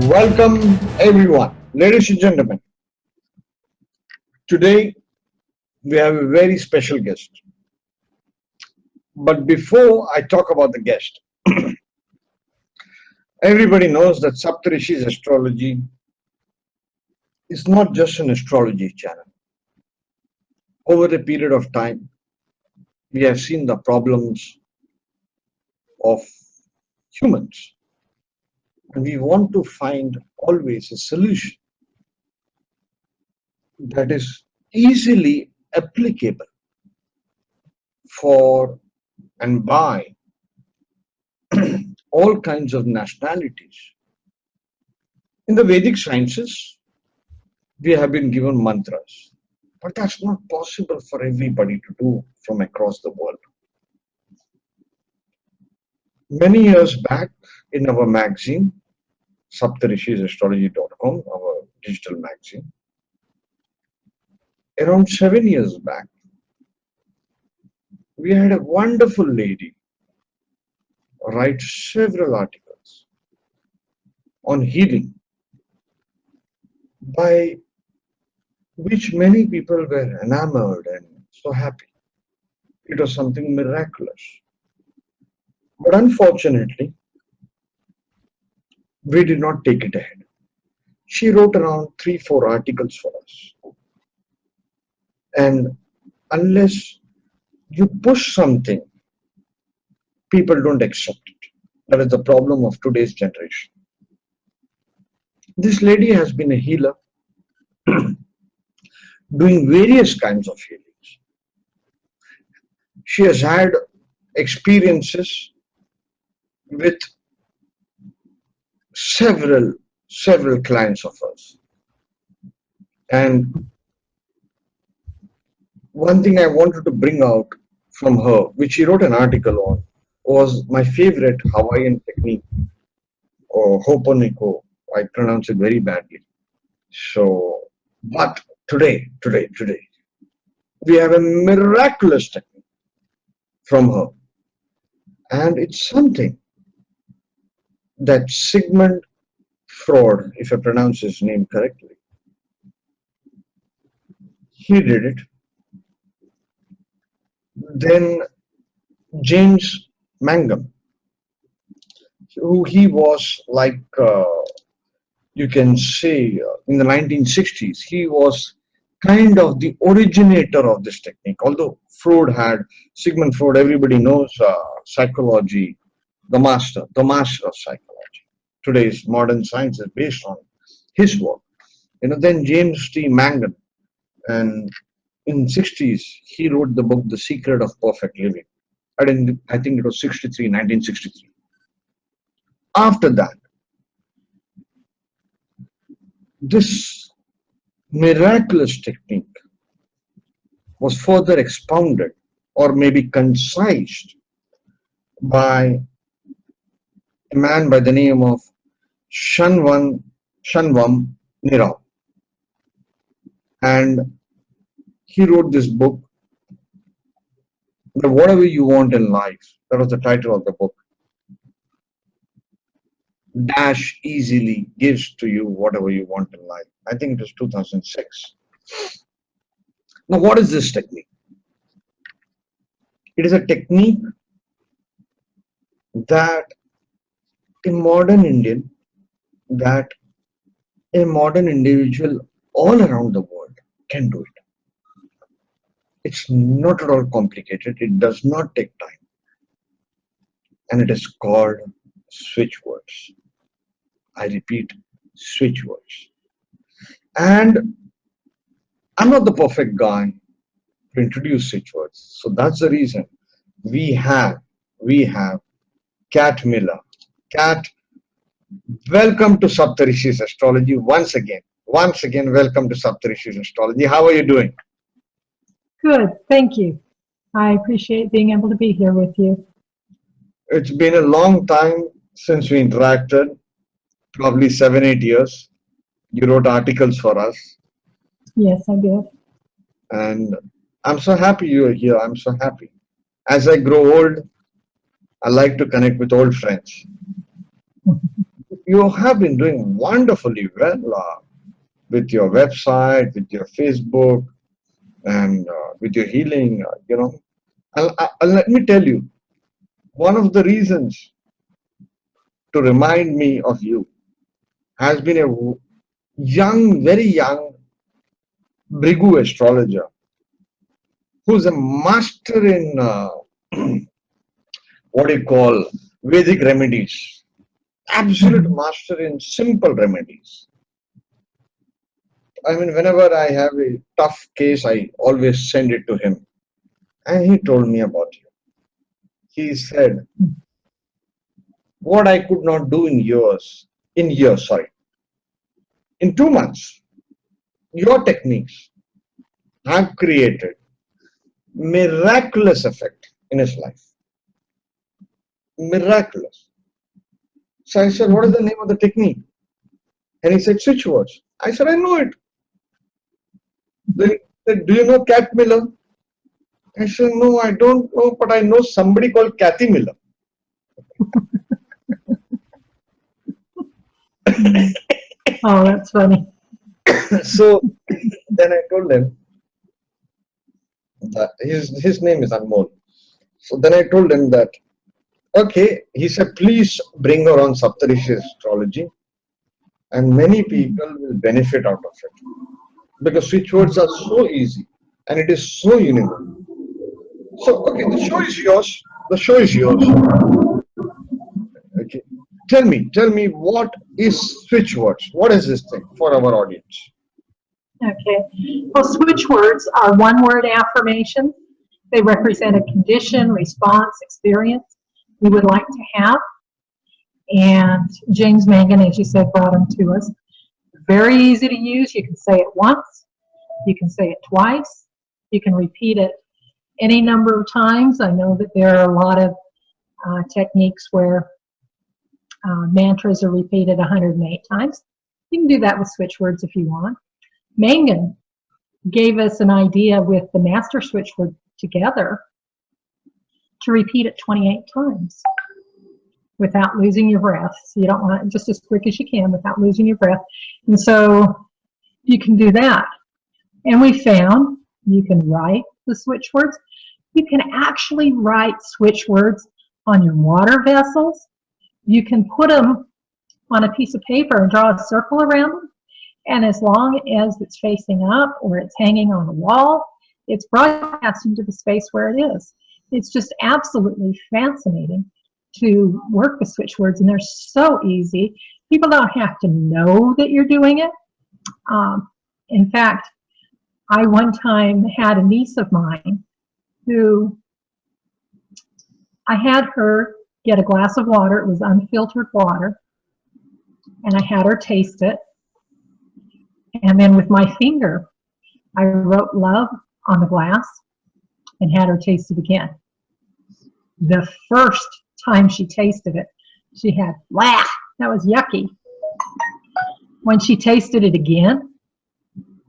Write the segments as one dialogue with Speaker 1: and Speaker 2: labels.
Speaker 1: Welcome everyone, ladies and gentlemen. Today we have a very special guest. But before I talk about the guest, everybody knows that Saptarishis Astrology is not just an astrology channel. Over a period of time, we have seen the problems of humans, and we want to find always a solution that is easily applicable for and by all kinds of nationalities. In the Vedic sciences, we have been given mantras, but that's not possible for everybody to do from across the world. Many years back, in our magazine, Saptarishisastrology.com, our digital magazine, around 7 years back, we had a wonderful lady write several articles on healing, by which many people were enamored and so happy. It was something miraculous. But unfortunately, we did not take it ahead. She wrote around 3-4 articles for us. And unless you push something, people don't accept it. That is the problem of today's generation. This lady has been a healer, doing various kinds of healings. She has had experiences with several clients of hers. And one thing I wanted to bring out from her, which she wrote an article on, was my favorite Hawaiian technique, or Ho'oponopono. I pronounce it very badly. So, but today, we have a miraculous technique from her. And it's something that Sigmund Freud, if I pronounce his name correctly, he did it. Then James Mangum, who he was like, you can say, in the 1960s, he was kind of the originator of this technique. Although Sigmund Freud, everybody knows psychology, the master of psychology. Today's modern science is based on his work. Then James T. Mangum, and in 60s, he wrote the book, The Secret of Perfect Living. I think it was 1963. After that, this miraculous technique was further expounded, or maybe concised, by a man by the name of Shanvam Nirao. And he wrote this book, Whatever You Want in Life. That was the title of the book. Dash easily gives to you whatever you want in life. I think it was 2006. Now, what is this technique? It is a technique that a modern individual all around the world can do it. It's not at all complicated. It does not take time. And it is called Switchwords. I repeat, Switchwords. And I'm not the perfect guy to introduce Switchwords. So that's the reason we have Kat Miller. Kat, welcome to Saptarishis Astrology once again. Once again, welcome to Saptarishis Astrology. How are you doing?
Speaker 2: Good, thank you. I appreciate being able to be here with you.
Speaker 1: It's been a long time since we interacted, probably 7-8 years. You wrote articles for us.
Speaker 2: Yes, I did.
Speaker 1: And I'm so happy you are here. I'm so happy. As I grow old, I like to connect with old friends. you have been doing wonderfully well with your website, with your Facebook, and with your healing. Let me tell you, one of the reasons to remind me of you has been a very young Brigu astrologer who's a master in what do you call Vedic remedies, absolute master in simple remedies. I mean, whenever I have a tough case, I always send it to him. And he told me about you. He said, what I could not do in 2 months, your techniques have created miraculous effect in his life. Miraculous. So I said, what is the name of the technique? And he said, Switchwords. I said, I know it. Then he said, do you know Cat Miller? I said, no, I don't know, but I know somebody called Kathy Miller.
Speaker 2: Oh, that's funny.
Speaker 1: So then I told him that his name is Anmol. So then I told him that, okay, he said, please bring her on Saptarishis astrology, and many people will benefit out of it. Because switchwords are so easy and it is so unique. So, okay, the show is yours. The show is yours. Okay. Tell me, what is switchwords? What is this thing for our audience?
Speaker 2: Okay. Well, switchwords are one-word affirmations. They represent a condition, response, experience we would like to have. And James Mangan, as you said, brought them to us. Very easy to use. You can say it once. You can say it twice. You can repeat it any number of times. I know that there are a lot of techniques where mantras are repeated 108 times. You can do that with switchwords if you want. Mangan gave us an idea with the master switchword together to repeat it 28 times without losing your breath. So you don't want it just as quick as you can without losing your breath. And so you can do that. And we found you can write the switchwords. You can actually write switchwords on your water vessels. You can put them on a piece of paper and draw a circle around them. And as long as it's facing up or it's hanging on the wall, it's broadcasting to the space where it is. It's just absolutely fascinating to work with switchwords, and they're so easy. People don't have to know that you're doing it. In fact, I one time had a niece of mine who I had her get a glass of water. It was unfiltered water, and I had her taste it. And then with my finger, I wrote love on the glass and had her taste it again. The first time she tasted it, she had, "Blah, that was yucky." When she tasted it again,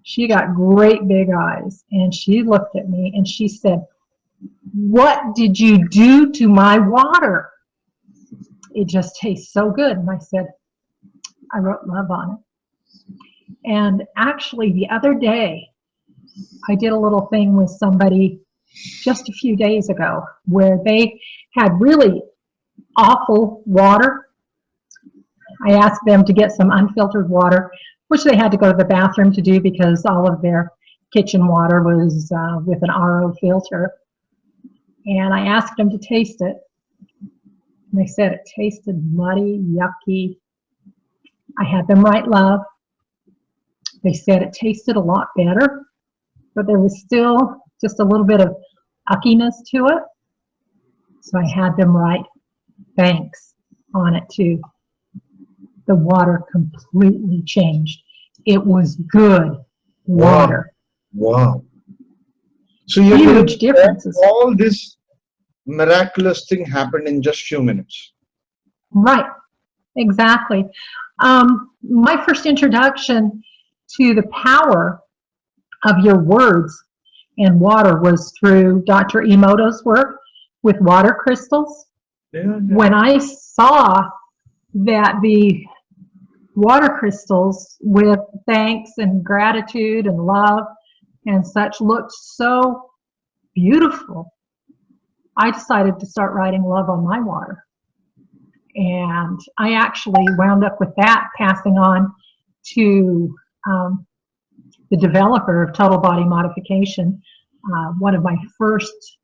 Speaker 2: she got great big eyes, and she looked at me and she said, "What did you do to my water? It just tastes so good." And I said, "I wrote love on it." And actually the other day, I did a little thing with somebody just a few days ago where they had really awful water. I asked them to get some unfiltered water, which they had to go to the bathroom to do because all of their kitchen water was with an RO filter. And I asked them to taste it. And they said it tasted muddy, yucky. I had them write love. They said it tasted a lot better, but there was still just a little bit of uckiness to it. So I had them write thanks on it too. The water completely changed. It was good water.
Speaker 1: Wow. So you
Speaker 2: huge differences.
Speaker 1: All this miraculous thing happened in just few minutes.
Speaker 2: Right. Exactly. My first introduction to the power of your words and water was through Dr. Emoto's work with water crystals.
Speaker 1: Yeah.
Speaker 2: When I saw that the water crystals with thanks and gratitude and love and such looked so beautiful. I decided to start writing love on my water. And I actually wound up with that passing on to the developer of total body modification, one of my first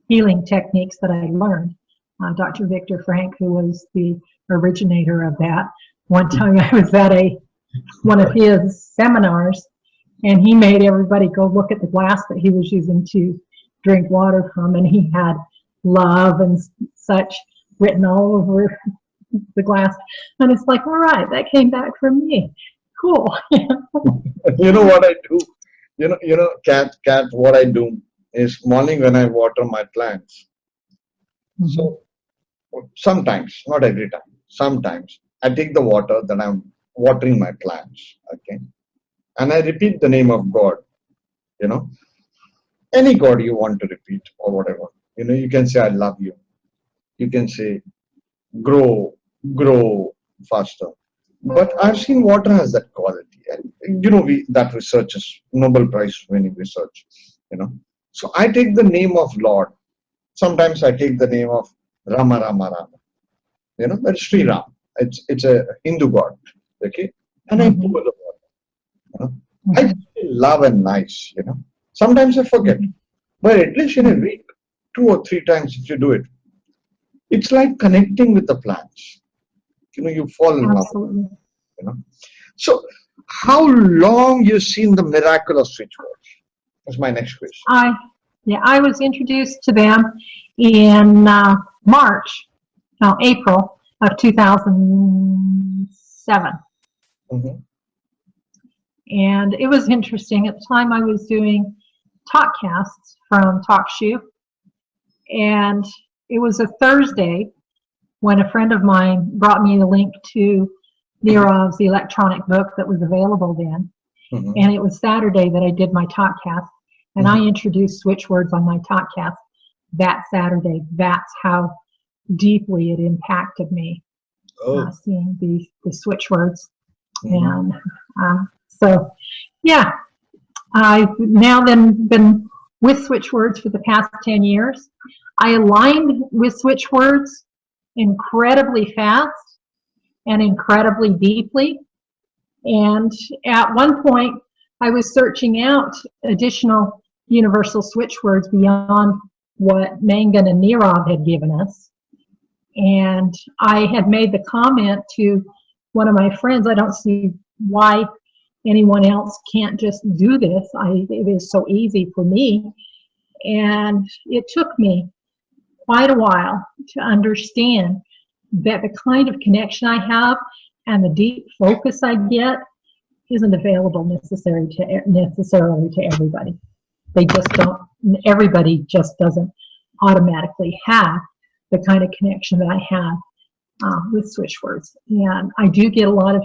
Speaker 2: healing techniques that I learned, Dr. Victor Frank, who was the originator of that. One time I was at one of his seminars, and he made everybody go look at the glass that he was using to drink water from, and he had love and such written all over the glass. And it's like, all right, that came back from me. Cool.
Speaker 1: You know what I do? Kat, what I do is morning when I water my plants. So sometimes, not every time, sometimes I take the water that I'm watering my plants, okay, and I repeat the name of God, any God you want to repeat or whatever. You can say, I love you. You can say, grow faster. But I've seen water has that quality. And, that research is Nobel Prize winning research, So I take the name of Lord. Sometimes I take the name of Rama. That's Sri Ram. It's a Hindu god, okay? And I pour the water. I feel love and nice, Sometimes I forget, but at least in a week, 2 or 3 times if you do it, it's like connecting with the plants. You fall in love.
Speaker 2: Absolutely.
Speaker 1: So, how long you seen the miracle of Switchwords? That's my next question.
Speaker 2: I was introduced to them in April of 2007. And it was interesting. At the time I was doing talkcasts from TalkShoe, and it was a Thursday when a friend of mine brought me the link to Nirov's electronic book that was available then. And it was Saturday that I did my talkcast, and I introduced Switchwords on my talkcast that Saturday. That's how deeply it impacted me, seeing the Switchwords. And so, yeah, I've now then been with Switchwords for the past 10 years. I aligned with Switchwords incredibly fast and incredibly deeply. And at one point, I was searching out additional universal switchwords beyond what Mangan and Nirov had given us. And I had made the comment to one of my friends, I don't see why anyone else can't just do this. It is so easy for me. And it took me quite a while to understand that the kind of connection I have and the deep focus I get isn't available necessarily to everybody. They just don't, everybody just doesn't automatically have the kind of connection that I have with Switchwords. And I do get a lot of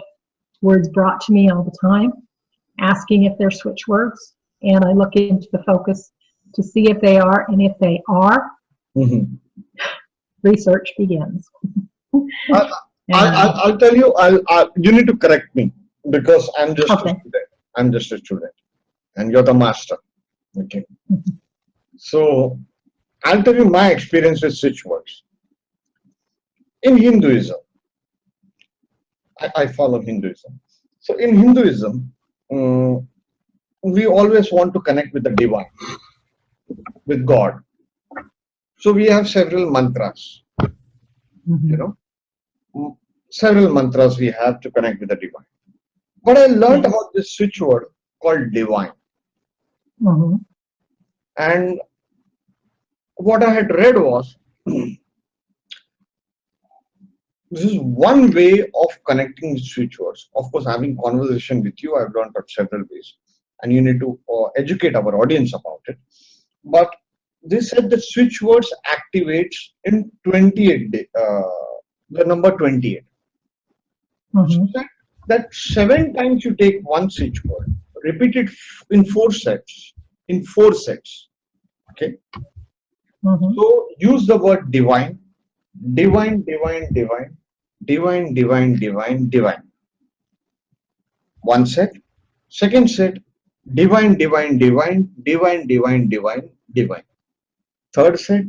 Speaker 2: words brought to me all the time, asking if they're Switchwords, and I look into the focus to see if they are, and if they are, research begins.
Speaker 1: I'll tell you, you need to correct me, because I'm just a student. I'm just a student, and you're the master. Okay. So I'll tell you my experience with Switchwords. In Hinduism, I follow Hinduism. So in Hinduism, we always want to connect with the divine, with God. So we have several mantras, several mantras we have to connect with the divine. But I learned about this switch word called divine. And what I had read was, this is one way of connecting with switch words. Of course, having conversation with you, I've learned about several ways, and you need to educate our audience about it. But they said that switch words activates in 28 days, the number 28. So that 7 times you take one switch word, repeat it in 4 sets, okay? So use the word divine, divine, divine, divine, divine, divine, divine, divine. one set. Second set, divine, divine, divine, divine, divine, divine, divine. Third set,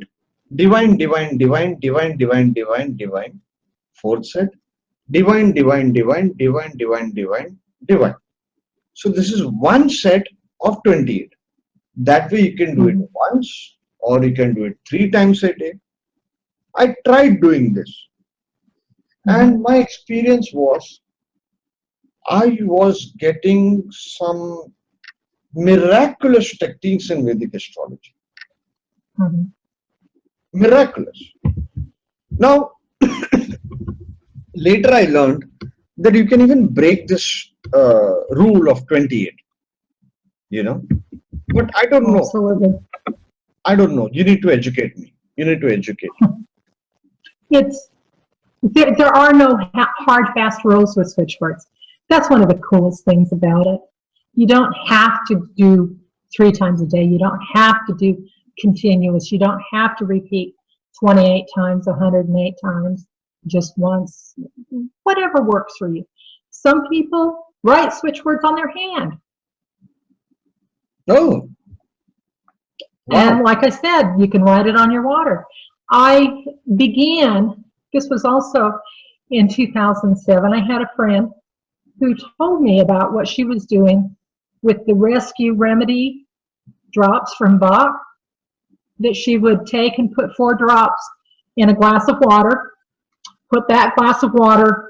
Speaker 1: divine, divine, divine, divine, divine, divine, divine. Fourth set, divine, divine, divine, divine, divine, divine, divine. So this is one set of 28. That way you can do it once or you can do it 3 times a day. I tried doing this and my experience was I was getting some miraculous techniques in Vedic astrology. Miraculous. Now, later I learned that you can even break this rule of 28, you know. But I don't know.
Speaker 2: Absolutely.
Speaker 1: I don't know. You need to educate me. You need to educate me.
Speaker 2: There are no hard, fast rules with switchwords. That's one of the coolest things about it. You don't have to do 3 times a day. You don't have to do continuous. You don't have to repeat 28 times, 108 times, just once. Whatever works for you. Some people write switchwords on their hand.
Speaker 1: Oh. Wow.
Speaker 2: And like I said, you can write it on your water. I began, this was also in 2007, I had a friend who told me about what she was doing with the rescue remedy drops from Bach, that she would take and put 4 drops in a glass of water, put that glass of water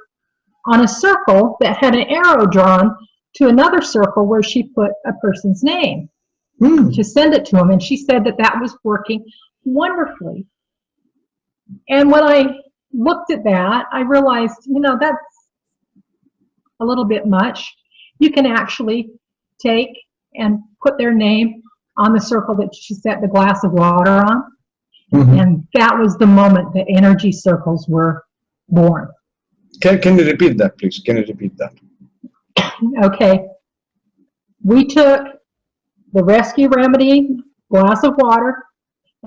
Speaker 2: on a circle that had an arrow drawn to another circle where she put a person's name to send it to them. And she said that that was working wonderfully. And when I looked at that, I realized, you know, that's a little bit much. You can actually take and put their name on the circle that she set the glass of water on. And that was the moment that energy circles were born.
Speaker 1: Can you repeat that, please? Can you repeat that?
Speaker 2: Okay. We took the rescue remedy glass of water,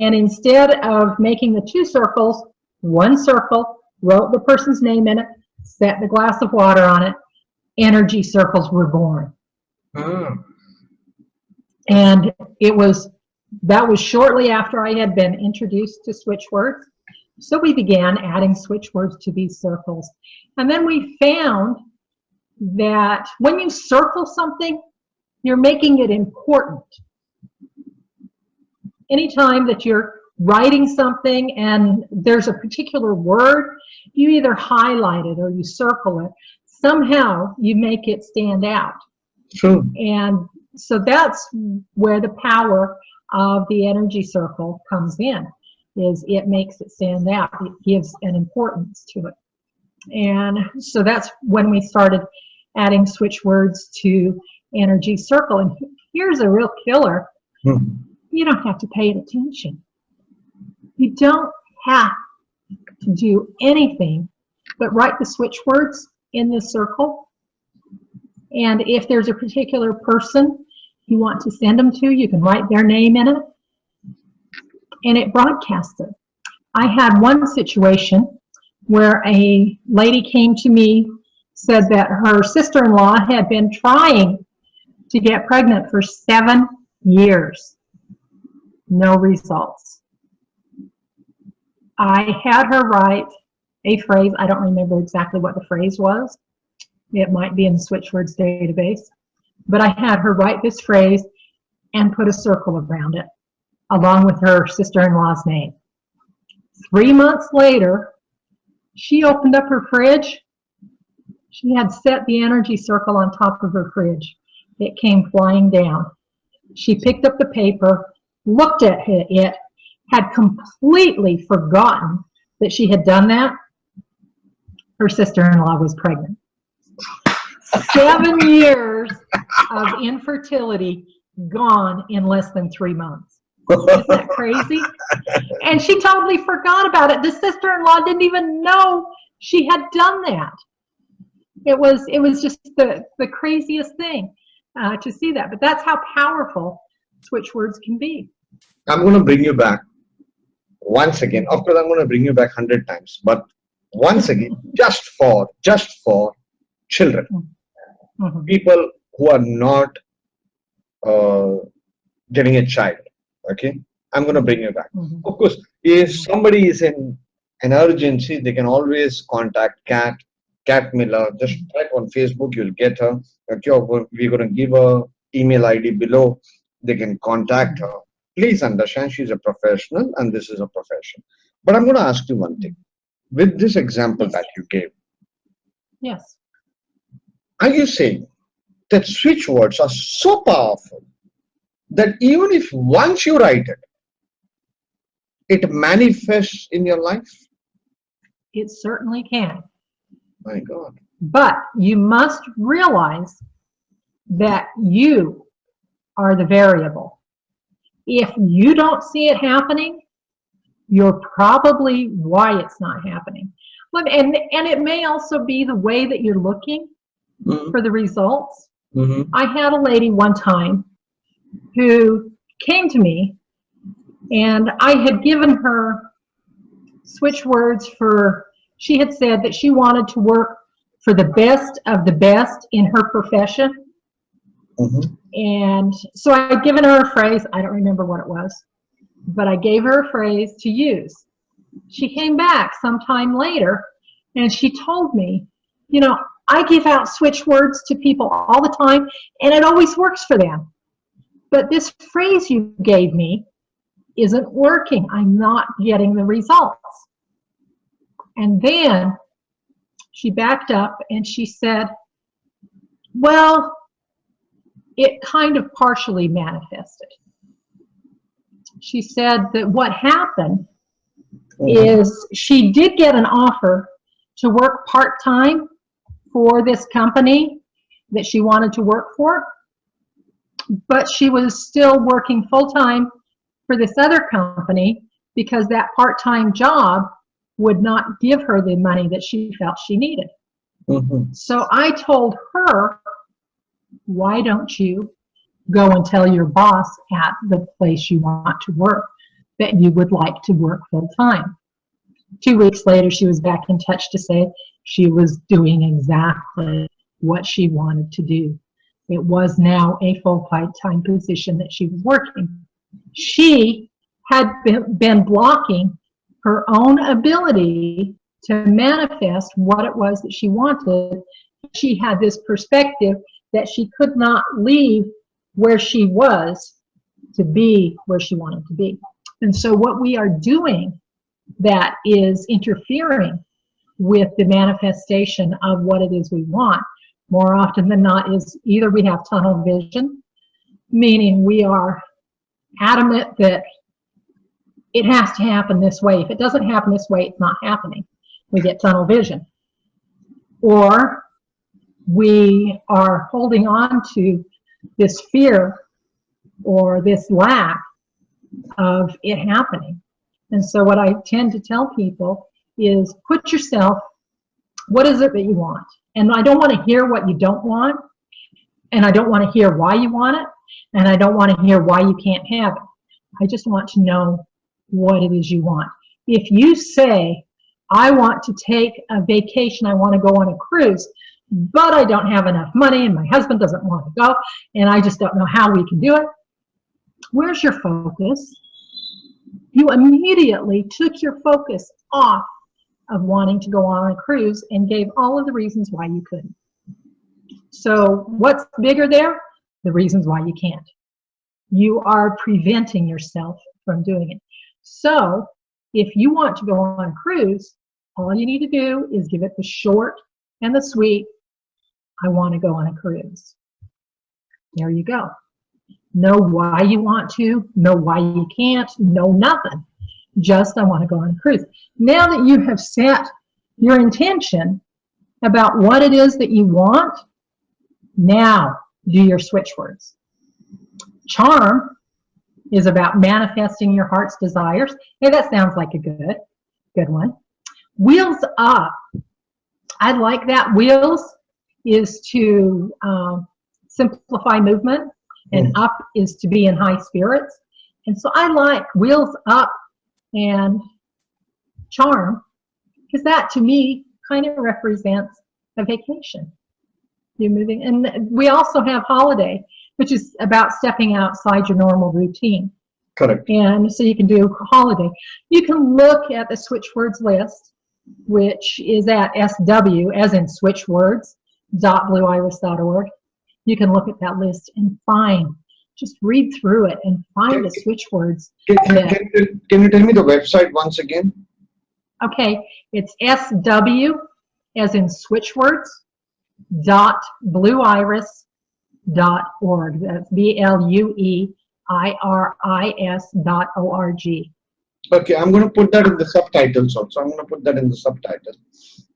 Speaker 2: and instead of making the 2 circles, 1 circle, wrote the person's name in it, set the glass of water on it, energy circles were born. And that was shortly after I had been introduced to switchwords. So we began adding switchwords to these circles. And then we found that when you circle something, you're making it important. Anytime that you're writing something and there's a particular word, you either highlight it or you circle it. Somehow you make it stand out.
Speaker 1: True.
Speaker 2: And so that's where the power of the energy circle comes in, is it makes it stand out. It gives an importance to it. And so that's when we started adding switchwords to energy circle. And here's a real killer. You don't have to pay attention. You don't have to do anything but write the switchwords in this circle. And if there's a particular person you want to send them to, you can write their name in it, and it broadcasts it. I had one situation where a lady came to me, said that her sister-in-law had been trying to get pregnant for 7 years. No results. I had her write a phrase. I don't remember exactly what the phrase was. It might be in the Switchwords database. But I had her write this phrase and put a circle around it, along with her sister-in-law's name. 3 months later, she opened up her fridge. She had set the energy circle on top of her fridge. It came flying down. She picked up the paper, looked at it, had completely forgotten that she had done that. Her sister-in-law was pregnant. 7 years of infertility gone in less than 3 months. Isn't that crazy? And she totally forgot about it. The sister-in-law didn't even know she had done that. It was just the craziest thing to see that. But that's how powerful switchwords can be.
Speaker 1: I'm going to bring you back once again. Of course, I'm going to bring you back 100 times. But once again, just for children. People who are not uh, getting a child. Okay, I'm going to bring you back. Of course, if somebody is in an urgency, they can always contact Cat Miller. Just type on Facebook, you'll get her. Okay, we're going to give her email ID below. They can contact her. Please understand, she's a professional, and this is a profession. But I'm going to ask you one thing. With this example that you gave,
Speaker 2: Yes.
Speaker 1: are you saying that switch words are so powerful that even if once you write it, it manifests in your life?
Speaker 2: It certainly can.
Speaker 1: My God.
Speaker 2: But you must realize that you are the variable. If you don't see it happening, you're probably why it's not happening. And it may also be the way that you're looking for the results. I had a lady one time who came to me, and I had given her switch words for, she had said that she wanted to work for the best of the best in her profession. And so I'd given her a phrase, I don't remember what it was, but I gave her a phrase to use. She came back sometime later and she told me, you know, I give out switch words to people all the time and it always works for them. But this phrase you gave me isn't working. I'm not getting the results. And then she backed up and she said, well, it kind of partially manifested. She said that what happened is she did get an offer to work part-time for this company that she wanted to work for, but she was still working full-time for this other company because that part-time job would not give her the money that she felt she needed. So I told her, why don't you go and tell your boss at the place you want to work that you would like to work full-time. 2 weeks later, she was back in touch to say she was doing exactly what she wanted to do. It was now a full-time position that she was working. She had been blocking her own ability to manifest what it was that she wanted. She had this perspective that she could not leave where she was to be where she wanted to be. And so what we are doing that is interfering with the manifestation of what it is we want, more often than not, is either we have tunnel vision, meaning we are adamant that it has to happen this way. If it doesn't happen this way, it's not happening. We get tunnel vision. Or we are holding on to this fear or this lack of it happening. And so what I tend to tell people is put yourself, what is it that you want? And I don't want to hear what you don't want, and I don't want to hear why you want it, and I don't want to hear why you can't have it. I just want to know what it is you want. If you say, I want to take a vacation, I want to go on a cruise, but I don't have enough money and my husband doesn't want to go and I just don't know how we can do it, where's your focus? You immediately took your focus off of wanting to go on a cruise and gave all of the reasons why you couldn't. So what's bigger there? The reasons why you can't. You are preventing yourself from doing it. So if you want to go on a cruise, all you need to do is give it the short and the sweet, I want to go on a cruise. There you go. Know why you want to, know why you can't, know nothing. Just, I want to go on a cruise. Now that you have set your intention about what it is that you want, now do your switch words. Charm is about manifesting your heart's desires. Hey, that sounds like a good one. Wheels up. I like that. Wheels is to simplify movement, and up is to be in high spirits. And so I like wheels up and charm, because that to me kind of represents a vacation. You moving. And we also have holiday, which is about stepping outside your normal routine.
Speaker 1: Correct.
Speaker 2: And so you can do holiday. You can look at the Switchwords list, which is at SW, as in Switchwords, .blueiris.org. You can look at that list and just read through it and find the Switchwords.
Speaker 1: Can you tell me the website once again?
Speaker 2: Okay, it's SW, as in Switchwords, .blueiris.org. That's BLUEIRIS.org.
Speaker 1: Okay, I'm going to put that in the subtitles also. I'm going to put that in the subtitles.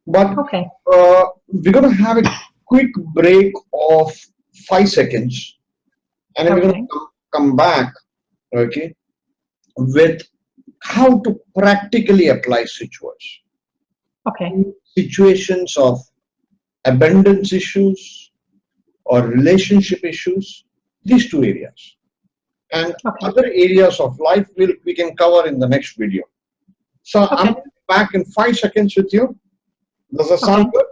Speaker 1: But
Speaker 2: okay,
Speaker 1: we're going to have a quick break of 5 seconds, and then we're going to come back, okay, with how to practically apply switchwords.
Speaker 2: Okay.
Speaker 1: Situations of abundance issues or relationship issues, these two areas. And other areas of life we can cover in the next video. So I'm back in 5 seconds with you. Does that sound good?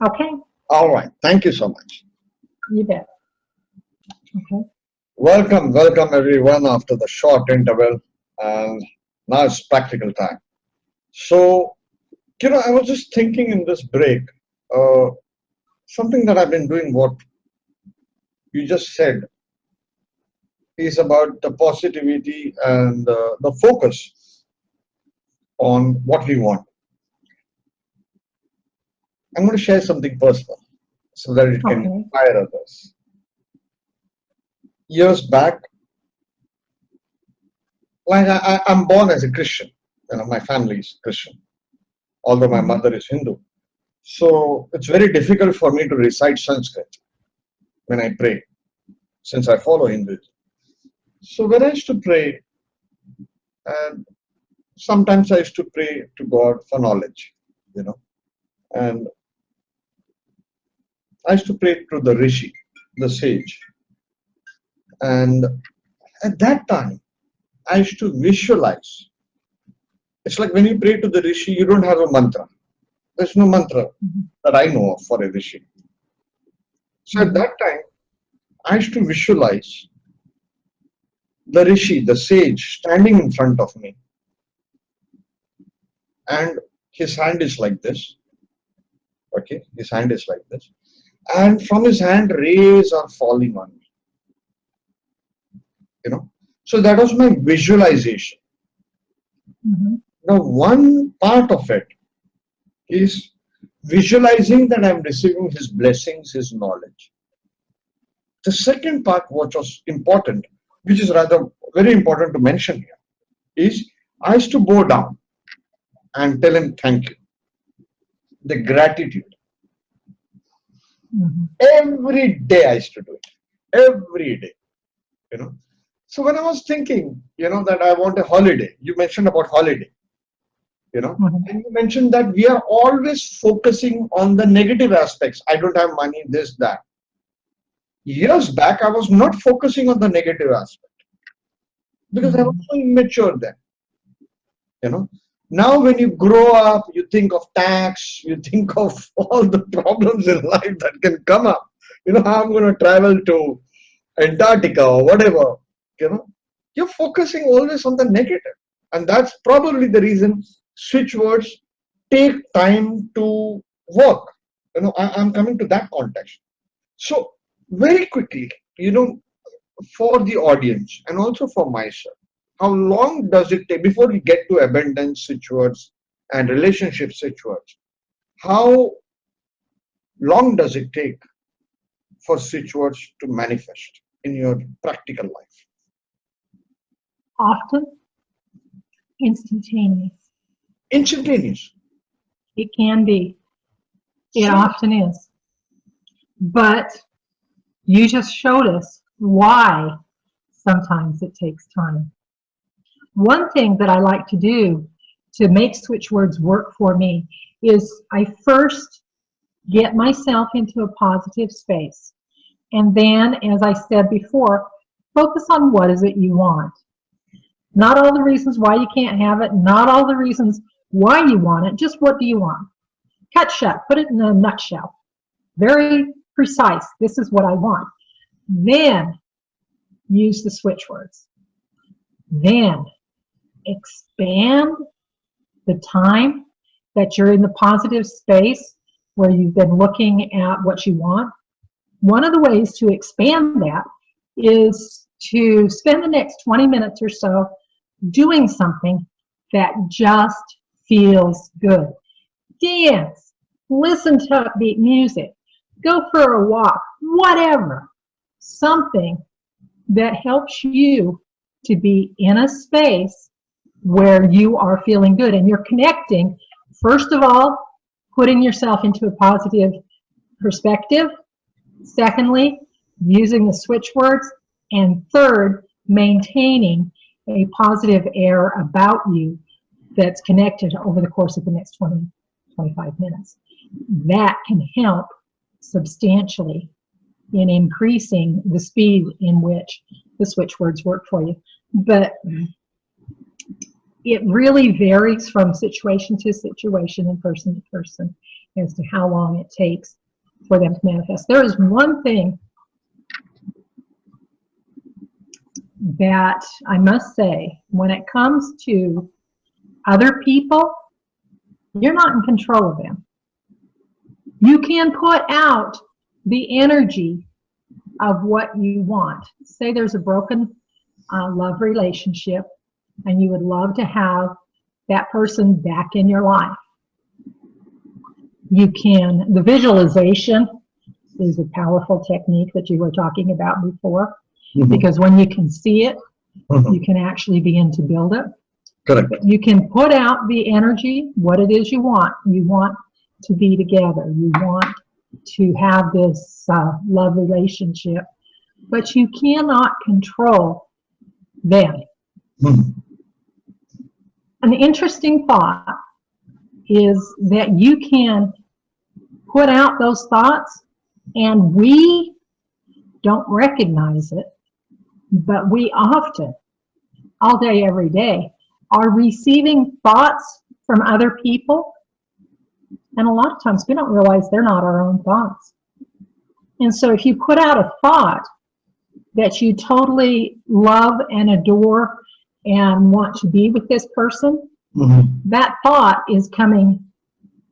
Speaker 2: Okay.
Speaker 1: All right. Thank you so much.
Speaker 2: You bet. Okay.
Speaker 1: Welcome everyone after the short interval, and now it's practical time. So, I was just thinking in this break, something that I've been doing, what you just said, is about the positivity and the focus on what we want. I'm going to share something personal so that it can inspire others. Years back, like I'm born as a Christian. My family is Christian, although my mother is Hindu. So it's very difficult for me to recite Sanskrit when I pray, since I follow Hinduism. So when I used to pray, and sometimes I used to pray to God for knowledge, and I used to pray to the Rishi, the sage. And at that time, I used to visualize. It's like when you pray to the Rishi, you don't have a mantra. There's no mantra that I know of for a Rishi. So at that time, I used to visualize the Rishi, the sage, standing in front of me. And his hand is like this. Okay, his hand is like this. And from his hand, rays are falling on me. So that was my visualization. Now, one part of it is visualizing that I'm receiving his blessings, his knowledge. The second part, which was important, which is rather very important to mention here, is I used to bow down and tell him thank you. The gratitude. Every day I used to do it. Every day. So when I was thinking, that I want a holiday, you mentioned about holiday, and you mentioned that we are always focusing on the negative aspects. I don't have money, this, that. Years back, I was not focusing on the negative aspect because I was so immature then. Now when you grow up, you think of tax, you think of all the problems in life that can come up. How I'm going to travel to Antarctica or whatever. You're focusing always on the negative, and that's probably the reason switchwords take time to work. I'm coming to that context. So very quickly, for the audience and also for myself, how long does it take before we get to abundance switchwords and relationship switchwords? How long does it take for switchwords to manifest in your practical life?
Speaker 2: Often, instantaneous.
Speaker 1: Instantaneous.
Speaker 2: It can be. It often is. But you just showed us why sometimes it takes time. One thing that I like to do to make switchwords work for me is I first get myself into a positive space. And then, as I said before, focus on what is it you want. Not all the reasons why you can't have it, not all the reasons why you want it, just what do you want. Cut shut, put it in a nutshell. very precise. This is what I want. Then use the switch words. Then expand the time that you're in the positive space where you've been looking at what you want. One of the ways to expand that is to spend the next 20 minutes or so doing something that just feels good. Dance, listen to upbeat music, go for a walk, whatever. Something that helps you to be in a space where you are feeling good and you're connecting, first of all, putting yourself into a positive perspective. Secondly, using the switch words. And third, maintaining a positive air about you that's connected over the course of the next 20, 25 minutes. That can help substantially in increasing the speed in which the switch words work for you. But it really varies from situation to situation and person to person as to how long it takes for them to manifest. There is one thing that I must say, when it comes to other people, you're not in control of them. You can put out the energy of what you want. Say there's a broken love relationship and you would love to have that person back in your life. You can, the visualization is a powerful technique that you were talking about before, because when you can see it, you can actually begin to build it.
Speaker 1: Correct.
Speaker 2: You can put out the energy, what it is you want. You want to be together. You want to have this love relationship, but you cannot control them. An interesting thought is that you can put out those thoughts and we don't recognize it, but we often, all day, every day, are receiving thoughts from other people, and a lot of times we don't realize they're not our own thoughts. And so if you put out a thought that you totally love and adore and want to be with this person, that thought is coming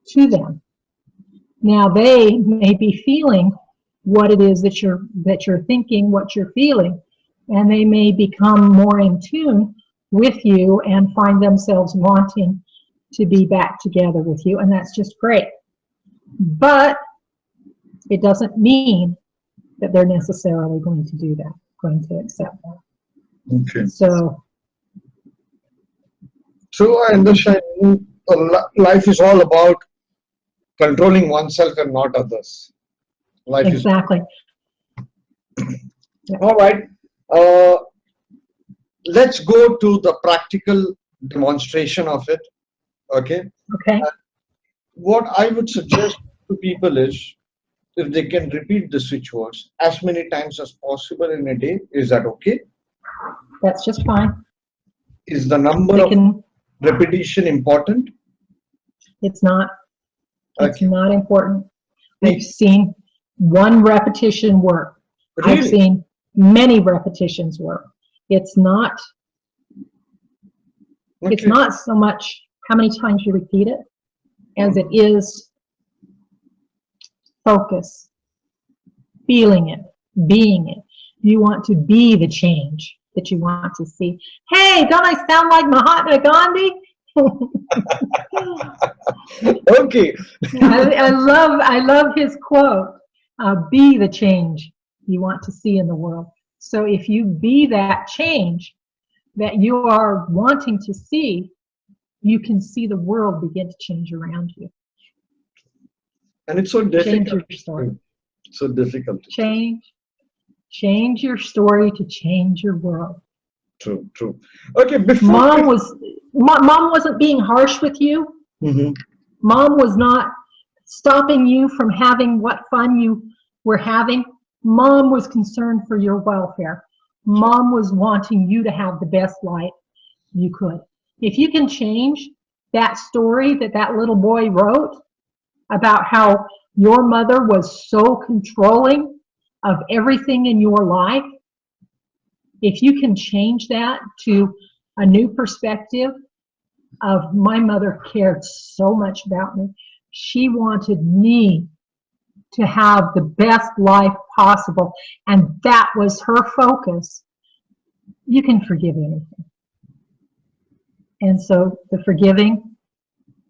Speaker 2: to them. Now they may be feeling what it is that you're thinking, what you're feeling, and they may become more in tune with you and find themselves wanting to be back together with you, and that's just great. But it doesn't mean that they're necessarily going to do that, going to accept that.
Speaker 1: Okay.
Speaker 2: So
Speaker 1: I understand life is all about controlling oneself and not others. Life
Speaker 2: exactly.
Speaker 1: is all right. Let's go to the practical demonstration of it. Okay.
Speaker 2: Okay.
Speaker 1: What I would suggest to people is, if they can repeat the switch words as many times as possible in a day, is that okay?
Speaker 2: That's just fine.
Speaker 1: Is the number of repetition important?
Speaker 2: It's not. It's
Speaker 1: Okay.
Speaker 2: not important. I've seen one repetition work.
Speaker 1: Really?
Speaker 2: I've seen many repetitions work. It's not.
Speaker 1: Okay.
Speaker 2: It's not so much how many times you repeat it, as it is focus, feeling it, being it. You want to be the change that you want to see. Hey, don't I sound like Mahatma Gandhi?
Speaker 1: Okay.
Speaker 2: I love his quote, be the change you want to see in the world. So if you be that change that you are wanting to see, you can see the world begin to change around you.
Speaker 1: And it's so difficult.
Speaker 2: Change your story.
Speaker 1: So difficult.
Speaker 2: Change your story to change your world.
Speaker 1: True, true. Okay, before
Speaker 2: Mom wasn't being harsh with you. Mom was not stopping you from having what fun you were having. Mom was concerned for your welfare. Mom was wanting you to have the best life you could. If you can change that story that little boy wrote about how your mother was so controlling of everything in your life, if you can change that to a new perspective of my mother cared so much about me. She wanted me to have the best life possible, and that was her focus. You can forgive anything. And so the forgiving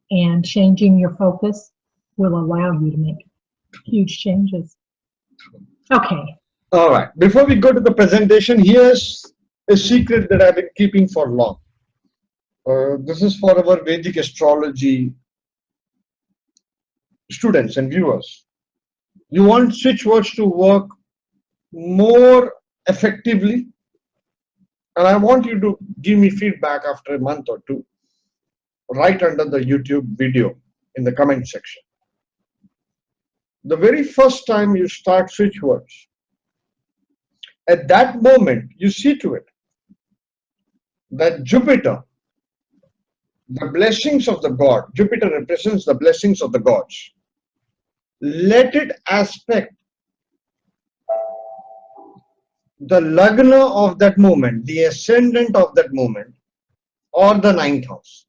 Speaker 2: and changing your focus will allow you to make huge changes. Okay.
Speaker 1: All right. Before we go to the presentation, here's a secret that I've been keeping for long. This is for our Vedic astrology students and viewers. You want Switchwords to work more effectively, and I want you to give me feedback after a month or two, right under the YouTube video in the comment section. The very first time you start Switchwords, at that moment you see to it that Jupiter, the blessings of the god, Jupiter represents the blessings of the gods. Let it aspect the lagna of that moment, the ascendant of that moment, or the ninth house.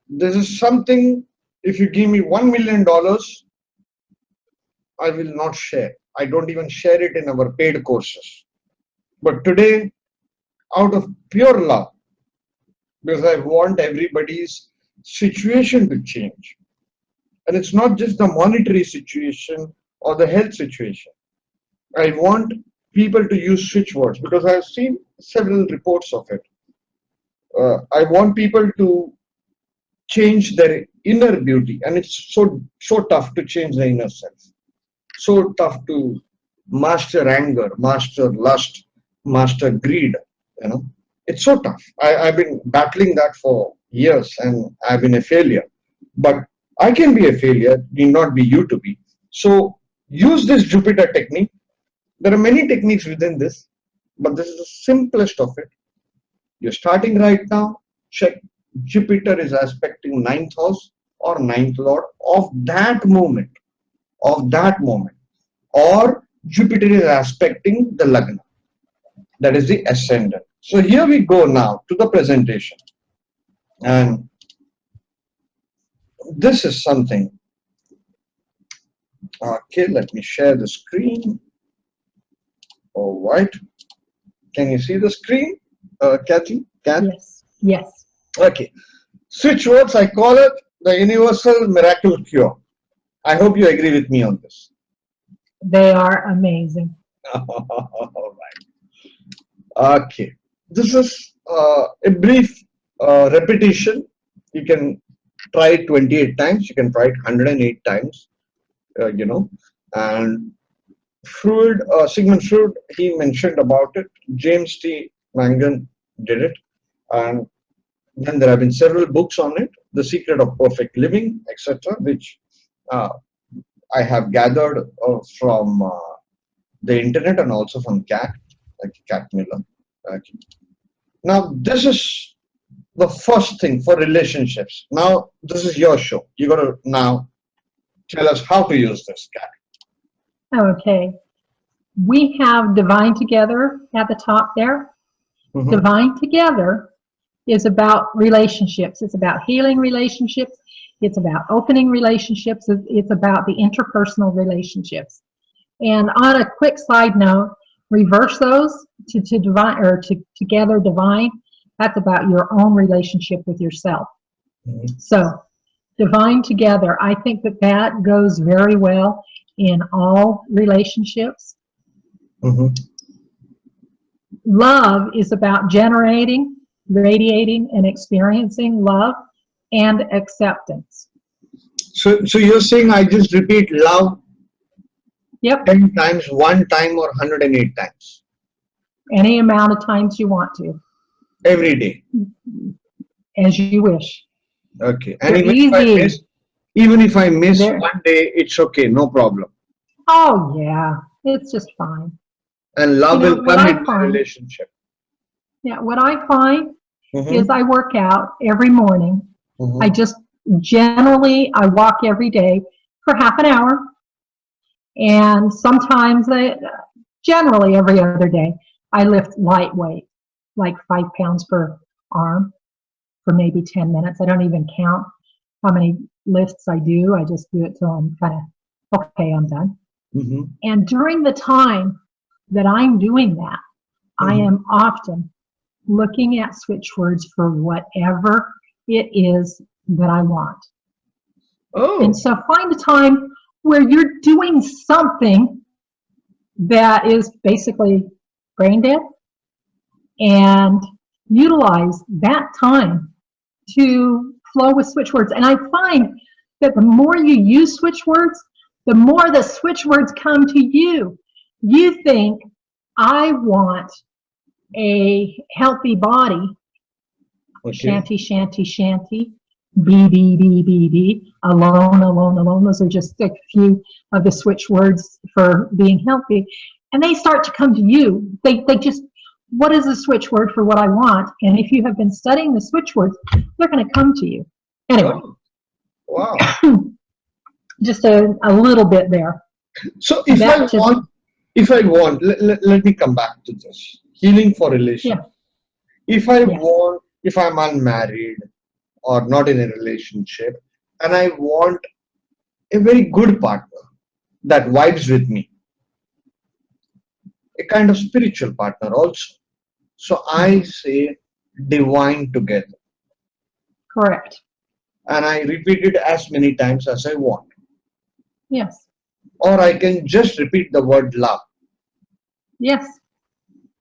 Speaker 1: This is something, if you give me $1 million, I will not share. I don't even share it in our paid courses. But today, out of pure love, because I want everybody's situation to change. And it's not just the monetary situation or the health situation. I want people to use Switchwords because I've seen several reports of it. I want people to change their inner beauty, and it's so tough to change the inner self. So tough to master anger, master lust, master greed. You know, it's so tough. I've been battling that for years, and I've been a failure. But I can be a failure, need not be you to be. So use this Jupiter technique. There are many techniques within this, but this is the simplest of it. You're starting right now, check Jupiter is aspecting ninth house or ninth lord of that moment, or Jupiter is aspecting the lagna, that is the ascendant. So here we go now to the presentation, and this is something. Okay, let me share the screen. All right, can you see the screen, Kathy?
Speaker 2: Yes. Yes.
Speaker 1: Okay, Switchwords, I call it the universal miracle cure. I hope you agree with me on this.
Speaker 2: They are amazing.
Speaker 1: All right. Okay, this is a brief repetition. You can try it 28 times. You can try it 108 times. You know, and Freud, Sigmund Freud, he mentioned about it. James T. Mangan did it, and then there have been several books on it, The Secret of Perfect Living, etc., which I have gathered from the internet and also from Cat, like Cat Miller. Okay. Now, this is the first thing for relationships. Now, this is your show. You got to now tell us how to use this, Cat.
Speaker 2: Okay. We have Divine Together at the top there.
Speaker 1: Mm-hmm.
Speaker 2: Divine Together is about relationships. It's about healing relationships. It's about opening relationships. It's about the interpersonal relationships. And on a quick side note, reverse those to divine, or to Together Divine. That's about your own relationship with yourself.
Speaker 1: Mm-hmm.
Speaker 2: So Divine Together, I think that goes very well in all relationships.
Speaker 1: Mm-hmm.
Speaker 2: Love is about generating, radiating, and experiencing love and acceptance.
Speaker 1: So you're saying I just repeat love
Speaker 2: Yep.
Speaker 1: 10 times, one time, or 108 times?
Speaker 2: Any amount of times you want to.
Speaker 1: Every day?
Speaker 2: As you wish.
Speaker 1: Okay. And
Speaker 2: They're
Speaker 1: even if I miss
Speaker 2: They're,
Speaker 1: one day, it's okay, no problem.
Speaker 2: Oh yeah, it's just fine.
Speaker 1: And love will come in my
Speaker 2: find,
Speaker 1: relationship.
Speaker 2: Yeah, what I find
Speaker 1: Mm-hmm.
Speaker 2: is I work out every morning.
Speaker 1: Mm-hmm.
Speaker 2: I just generally, I walk every day for half an hour. And sometimes, generally every other day, I lift lightweight, like 5 pounds per arm for maybe 10 minutes. I don't even count how many lifts I do. I just do it till I'm kind of, okay, I'm done.
Speaker 1: Mm-hmm.
Speaker 2: And during the time that I'm doing that, I am often looking at switchwords for whatever it is that I want.
Speaker 1: Oh.
Speaker 2: And so find a time where you're doing something that is basically brain dead and utilize that time to flow with switchwords. And I find that the more you use switchwords, the more the switchwords come to you. You think, I want a healthy body.
Speaker 1: Okay.
Speaker 2: Shanty, shanty, shanty. Be, be, be, be, be. Alone, alone, alone. Those are just a few of the switch words for being healthy. And they start to come to you. They just, what is the switch word for what I want? And if you have been studying the switch words, they're going to come to you. Anyway.
Speaker 1: Oh. Wow.
Speaker 2: Just a little bit there.
Speaker 1: So if I want, let me come back to this. Healing for relations.
Speaker 2: Yeah.
Speaker 1: If I'm unmarried or not in a relationship, and I want a very good partner that vibes with me, a kind of spiritual partner also. So I say divine together.
Speaker 2: Correct.
Speaker 1: And I repeat it as many times as I want.
Speaker 2: Yes.
Speaker 1: Or I can just repeat the word love.
Speaker 2: Yes.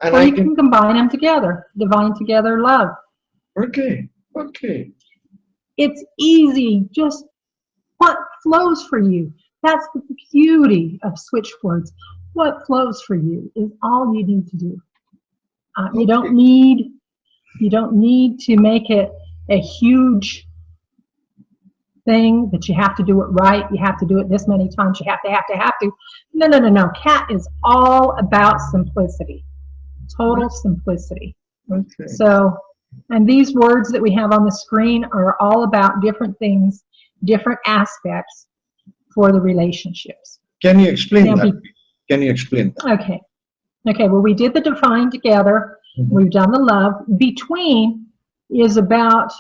Speaker 1: And
Speaker 2: or you can combine them together. Divine together, love.
Speaker 1: Okay. Okay.
Speaker 2: It's easy. Just what flows for you. That's the beauty of switch words. What flows for you is all you need to do. You don't need to make it a huge thing that you have to do it right. You have to do it this many times. You have to. No. Cat is all about simplicity. Total simplicity.
Speaker 1: Okay.
Speaker 2: So, and these words that we have on the screen are all about different things, different aspects for the relationships.
Speaker 1: Can you explain that? Can you explain that?
Speaker 2: Okay. Okay, well, we did the define together. We've done the love. Between is about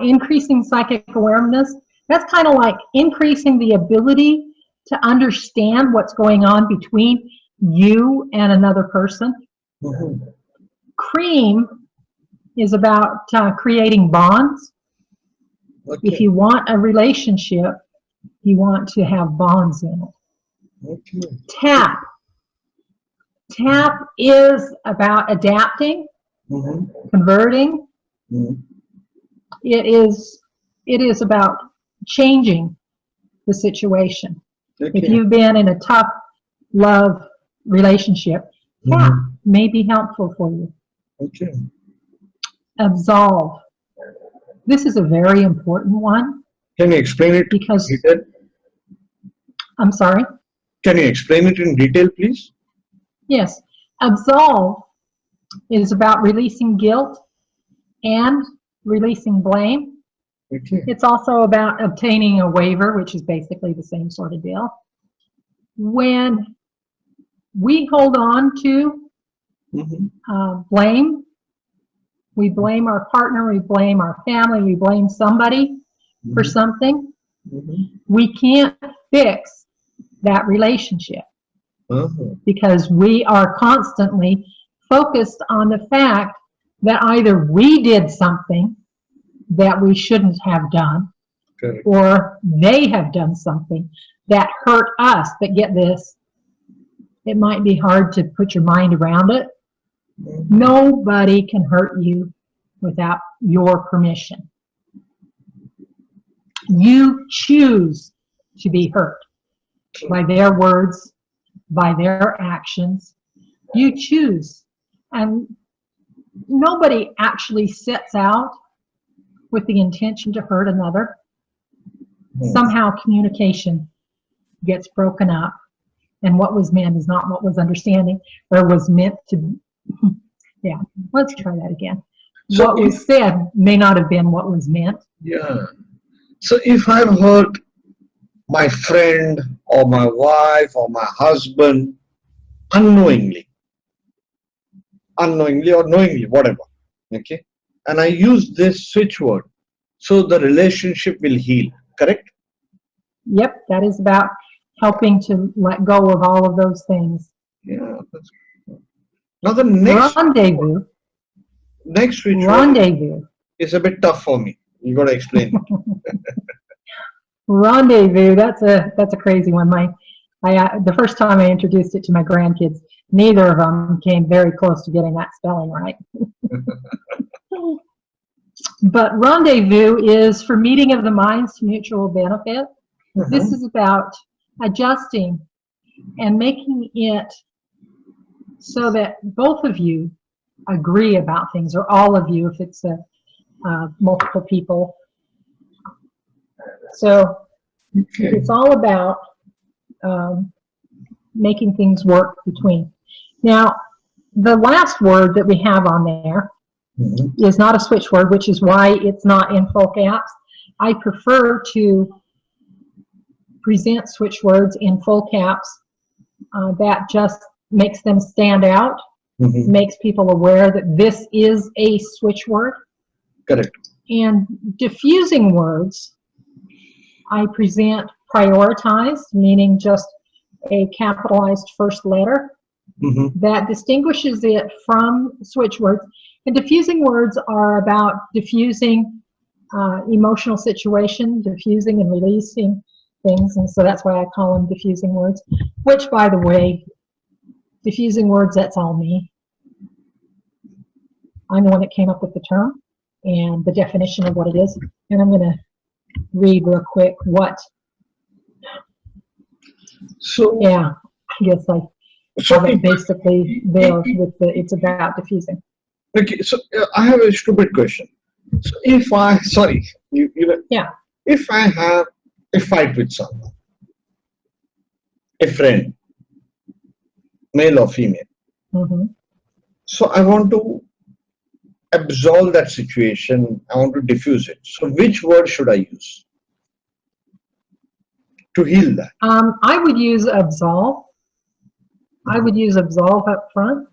Speaker 2: increasing psychic awareness. That's kind of like increasing the ability to understand what's going on between you and another person. Cream is about creating bonds.
Speaker 1: Okay.
Speaker 2: If you want a relationship, you want to have bonds in it.
Speaker 1: Okay.
Speaker 2: Tap is about adapting, converting. It is about changing the situation.
Speaker 1: Okay.
Speaker 2: If you've been in a tough love relationship, tap may be helpful for you.
Speaker 1: Okay.
Speaker 2: Absolve. This is a very important one.
Speaker 1: Can you explain it
Speaker 2: because
Speaker 1: in detail?
Speaker 2: I'm sorry?
Speaker 1: Can you explain it in detail, please?
Speaker 2: Yes. Absolve is about releasing guilt and releasing blame.
Speaker 1: Okay.
Speaker 2: It's also about obtaining a waiver, which is basically the same sort of deal. When we hold on to blame, we blame our partner, we blame our family, we blame somebody for something, we can't fix that relationship because we are constantly focused on the fact that either we did something that we shouldn't have done, or they have done something that hurt us. But get this, it might be hard to put your mind around it. Nobody can hurt you without your permission. You choose to be hurt by their words, by their actions. You choose. And nobody actually sets out with the intention to hurt another. Somehow communication gets broken up, and what was meant is not what was understanding or was meant to. Yeah, let's try that again. So what was said may not have been what was meant.
Speaker 1: Yeah. So if I've hurt my friend or my wife or my husband unknowingly, or knowingly, whatever. Okay, and I use this switch word, so the relationship will heal. Correct?
Speaker 2: Yep, that is about helping to let go of all of those things.
Speaker 1: Yeah. Now the next
Speaker 2: Rendezvous.
Speaker 1: switch word
Speaker 2: Rendezvous.
Speaker 1: is a bit tough for me. You got to explain it.
Speaker 2: Rendezvous. That's a crazy one. The first time I introduced it to my grandkids, neither of them came very close to getting that spelling right. But rendezvous is for meeting of the minds to mutual benefit. This is about adjusting and making it so that both of you agree about things, or all of you if it's multiple people. So it's all about making things work between. Now, the last word that we have on there is not a switch word, which is why it's not in full caps. I prefer to present switch words in full caps. That just makes them stand out, makes people aware that this is a switch word.
Speaker 1: Correct.
Speaker 2: And diffusing words, I present prioritized, meaning just a capitalized first letter. That distinguishes it from switch words. And diffusing words are about diffusing emotional situation, diffusing and releasing things, and so that's why I call them diffusing words, which, by the way, diffusing words, that's all me. I'm the one that came up with the term and the definition of what it is, and I'm going to read real quick what.
Speaker 1: So
Speaker 2: yeah, I guess I have it basically there with the, it's about diffusing.
Speaker 1: Okay, so I have a stupid question. So if I, sorry, if I have a fight with someone, a friend, male or female, so I want to absolve that situation, I want to diffuse it. So which word should I use to heal that?
Speaker 2: I would use absolve. I would use absolve up front.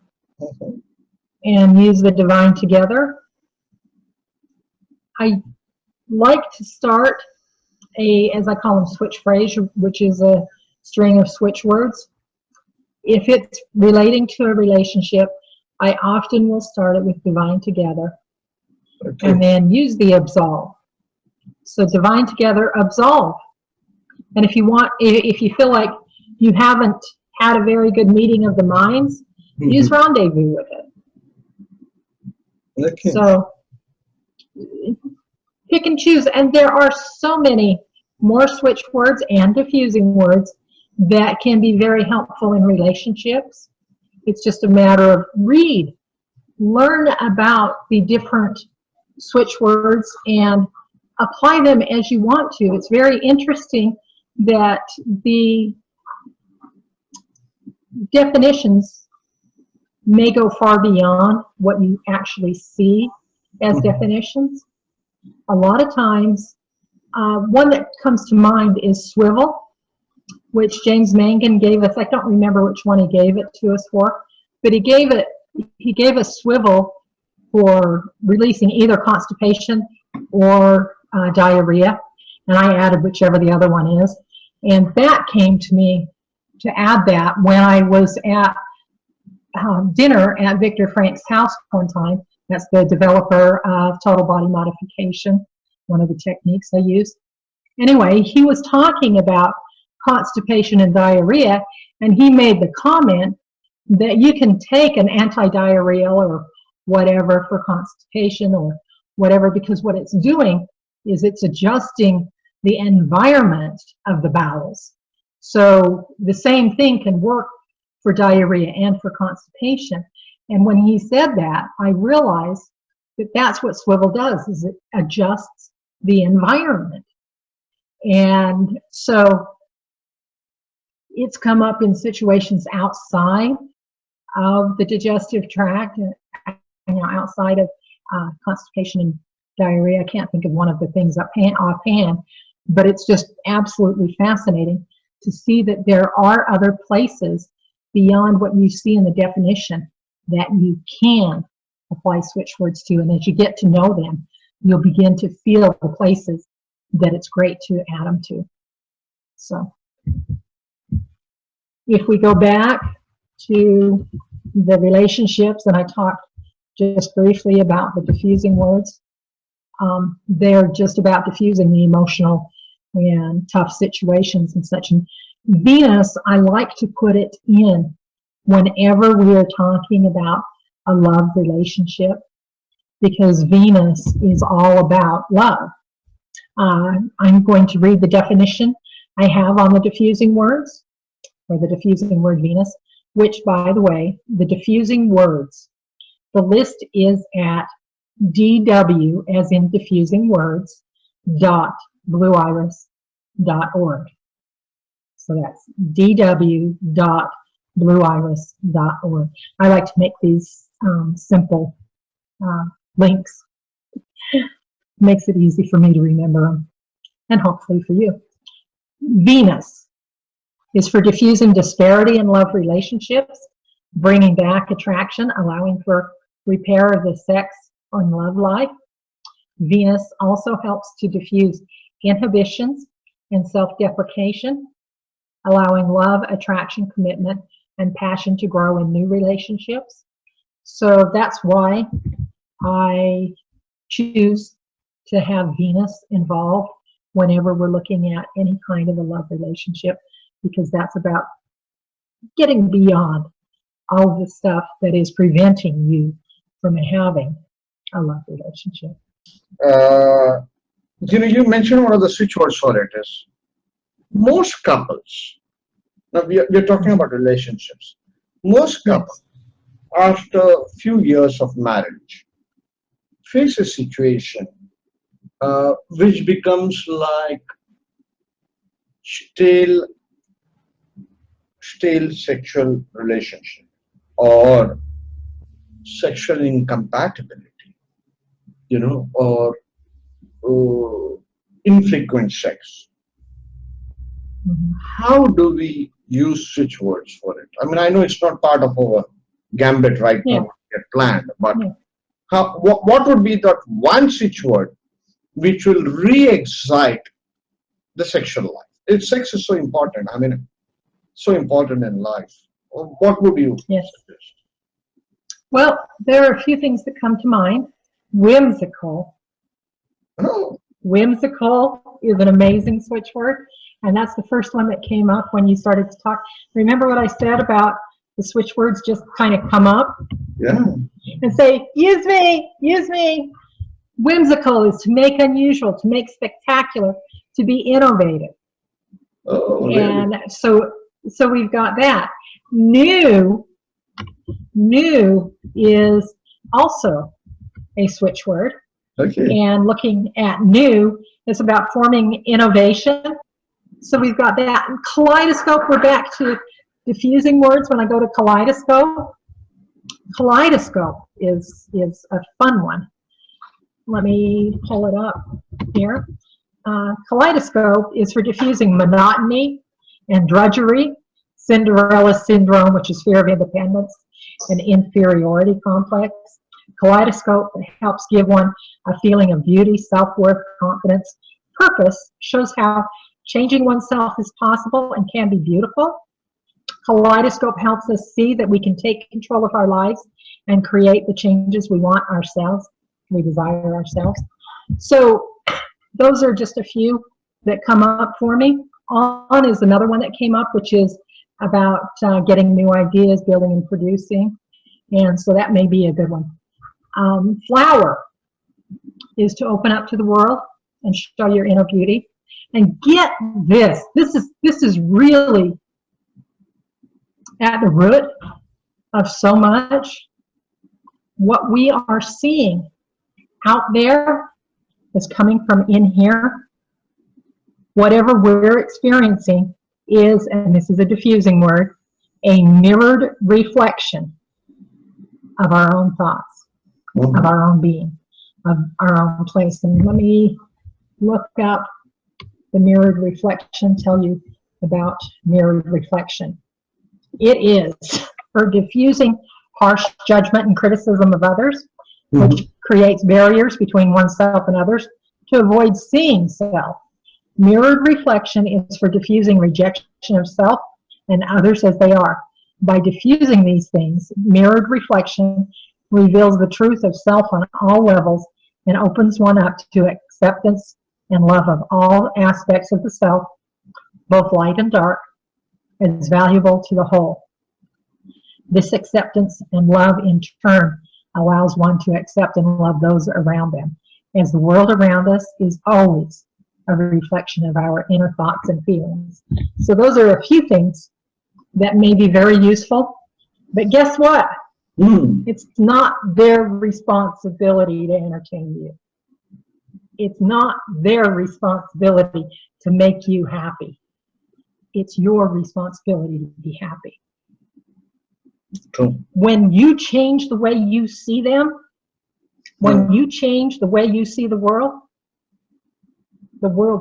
Speaker 2: And use the divine together. I like to start as I call them, switch phrase, which is a string of switch words. If it's relating to a relationship, I often will start it with divine together, and then use the absolve. So divine together, absolve. And if you feel like you haven't had a very good meeting of the minds, use rendezvous with it. So pick and choose, and there are so many more switch words and diffusing words that can be very helpful in relationships. It's just a matter of learn about the different switch words and apply them as you want to. It's very interesting that the definitions may go far beyond what you actually see as definitions. A lot of times, one that comes to mind is swivel, which James Mangan gave us. I don't remember which one he gave it to us for, but he gave us swivel for releasing either constipation or diarrhea, and I added whichever the other one is. And that came to me to add that when I was at dinner at Victor Frank's house one time. That's the developer of total body modification, one of the techniques I use. Anyway, he was talking about constipation and diarrhea, and he made the comment that you can take an anti-diarrheal or whatever for constipation or whatever, because what it's doing is it's adjusting the environment of the bowels. So the same thing can work for diarrhea and for constipation. And when he said that, I realized that that's what swivel does, is it adjusts the environment. And so it's come up in situations outside of the digestive tract, outside of constipation and diarrhea. I can't think of one of the things offhand, But it's just absolutely fascinating to see that there are other places beyond what you see in the definition that you can apply switch words to. And as you get to know them, you'll begin to feel the places that it's great to add them to. So if we go back to the relationships, and I talked just briefly about the diffusing words, they're just about diffusing the emotional and tough situations and such. And Venus, I like to put it in whenever we are talking about a love relationship, because Venus is all about love. I'm going to read the definition I have on the diffusing words, or the diffusing word Venus, which, by the way, the diffusing words, the list is at DW, as in diffusing words, .blueiris.org. So that's dw.blueiris.org. I like to make these simple links. Makes it easy for me to remember them, and hopefully for you. Venus is for diffusing disparity in love relationships, bringing back attraction, allowing for repair of the sex and love life. Venus also helps to diffuse inhibitions and self-deprecation, allowing love, attraction, commitment, and passion to grow in new relationships. So that's why I choose to have Venus involved whenever we're looking at any kind of a love relationship, because that's about getting beyond all of the stuff that is preventing you from having a love relationship.
Speaker 1: You mentioned one of the switch words for it is most couples. Now we're talking about relationships. Most couples, after a few years of marriage, face a situation which becomes like stale sexual relationship or sexual incompatibility, or infrequent sex. How do we use switch words for it? I mean, I know it's not part of our gambit right now, get planned, but what would be that one switch word which will re-excite the sexual life? Sex is so important. I mean, so important in life. What would you suggest?
Speaker 2: Well, there are a few things that come to mind. Whimsical.
Speaker 1: Oh.
Speaker 2: Whimsical is an amazing switch word, and that's the first one that came up when you started to talk. Remember what I said about the switch words just kind of come up?
Speaker 1: Yeah.
Speaker 2: And say, use me, use me. Whimsical is to make unusual, to make spectacular, to be innovative.
Speaker 1: Oh, really?
Speaker 2: And so we've got that. New is also a switch word.
Speaker 1: Okay.
Speaker 2: And looking at new is about forming innovation. So we've got that. And kaleidoscope, we're back to diffusing words. When I go to kaleidoscope is a fun one. Let me pull it up here. Kaleidoscope is for diffusing monotony and drudgery, Cinderella syndrome, which is fear of independence, and inferiority complex. Kaleidoscope helps give one a feeling of beauty, self-worth, confidence. Purpose shows how changing oneself is possible and can be beautiful. Kaleidoscope helps us see that we can take control of our lives and create the changes we want ourselves, we desire ourselves. So those are just a few that come up for me. On is another one that came up, which is about getting new ideas, building and producing. And so that may be a good one. Flower is to open up to the world and show your inner beauty. And get this. This is really at the root of so much. What we are seeing out there is coming from in here. Whatever we're experiencing is, and this is a diffusing word, a mirrored reflection of our own thoughts, of our own being, of our own place. And let me look up the mirrored reflection tell you about mirrored reflection? It is for diffusing harsh judgment and criticism of others, which creates barriers between oneself and others, to avoid seeing self. Mirrored reflection is for diffusing rejection of self and others as they are. By diffusing these things, mirrored reflection reveals the truth of self on all levels and opens one up to acceptance and love of all aspects of the self, both light and dark, as valuable to the whole. This acceptance and love in turn allows one to accept and love those around them, as the world around us is always a reflection of our inner thoughts and feelings. So those are a few things that may be very useful, but guess what? It's not their responsibility to entertain you. It's not their responsibility to make you happy. It's your responsibility to be happy.
Speaker 1: True.
Speaker 2: When you change the way you see them, when you change the way you see the world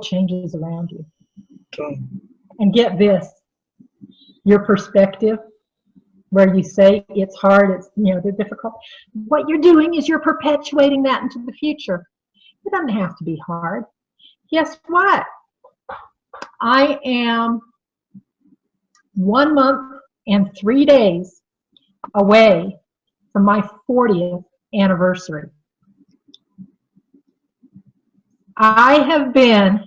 Speaker 2: changes around you.
Speaker 1: True.
Speaker 2: And get this, your perspective, where you say it's hard, it's they're difficult. What you're doing is you're perpetuating that into the future. It doesn't have to be hard. Guess what? I am 1 month and 3 days away from my 40th anniversary. I have been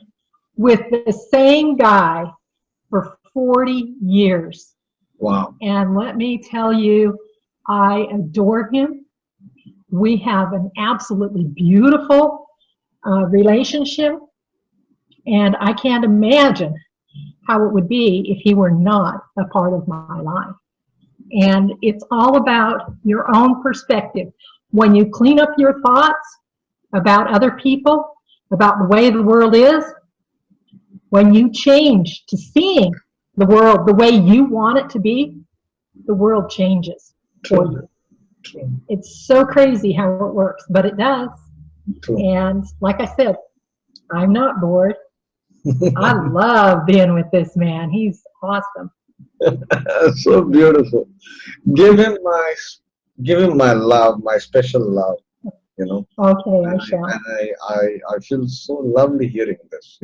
Speaker 2: with the same guy for 40 years.
Speaker 1: Wow.
Speaker 2: And let me tell you, I adore him. We have an absolutely beautiful relationship. And I can't imagine how it would be if he were not a part of my life. And it's all about your own perspective. When you clean up your thoughts about other people, about the way the world is, when you change to seeing the world the way you want it to be, the world changes for you.
Speaker 1: True.
Speaker 2: It's so crazy how it works, but it does.
Speaker 1: True.
Speaker 2: And like I said, I'm not bored. I love being with this man. He's awesome.
Speaker 1: So beautiful. Give him my love, my special love.
Speaker 2: Okay, I shall.
Speaker 1: And I feel so lovely hearing this.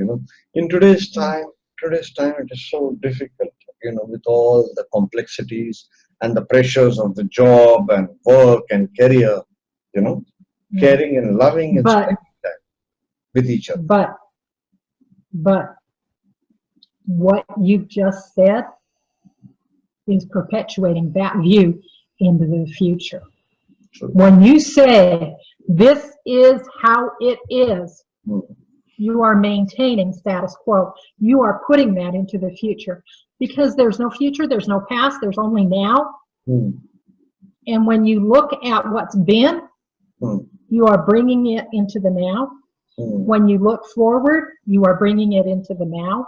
Speaker 1: In today's time it is so difficult. With all the complexities and the pressures of the job and work and career. Caring and loving and spending time with each other.
Speaker 2: But what you've just said is perpetuating that view into the future.
Speaker 1: True.
Speaker 2: When you say, this is how it is, you are maintaining status quo. You are putting that into the future. Because there's no future, there's no past, there's only now. And when you look at what's been, you are bringing it into the now. When you look forward, you are bringing it into the now.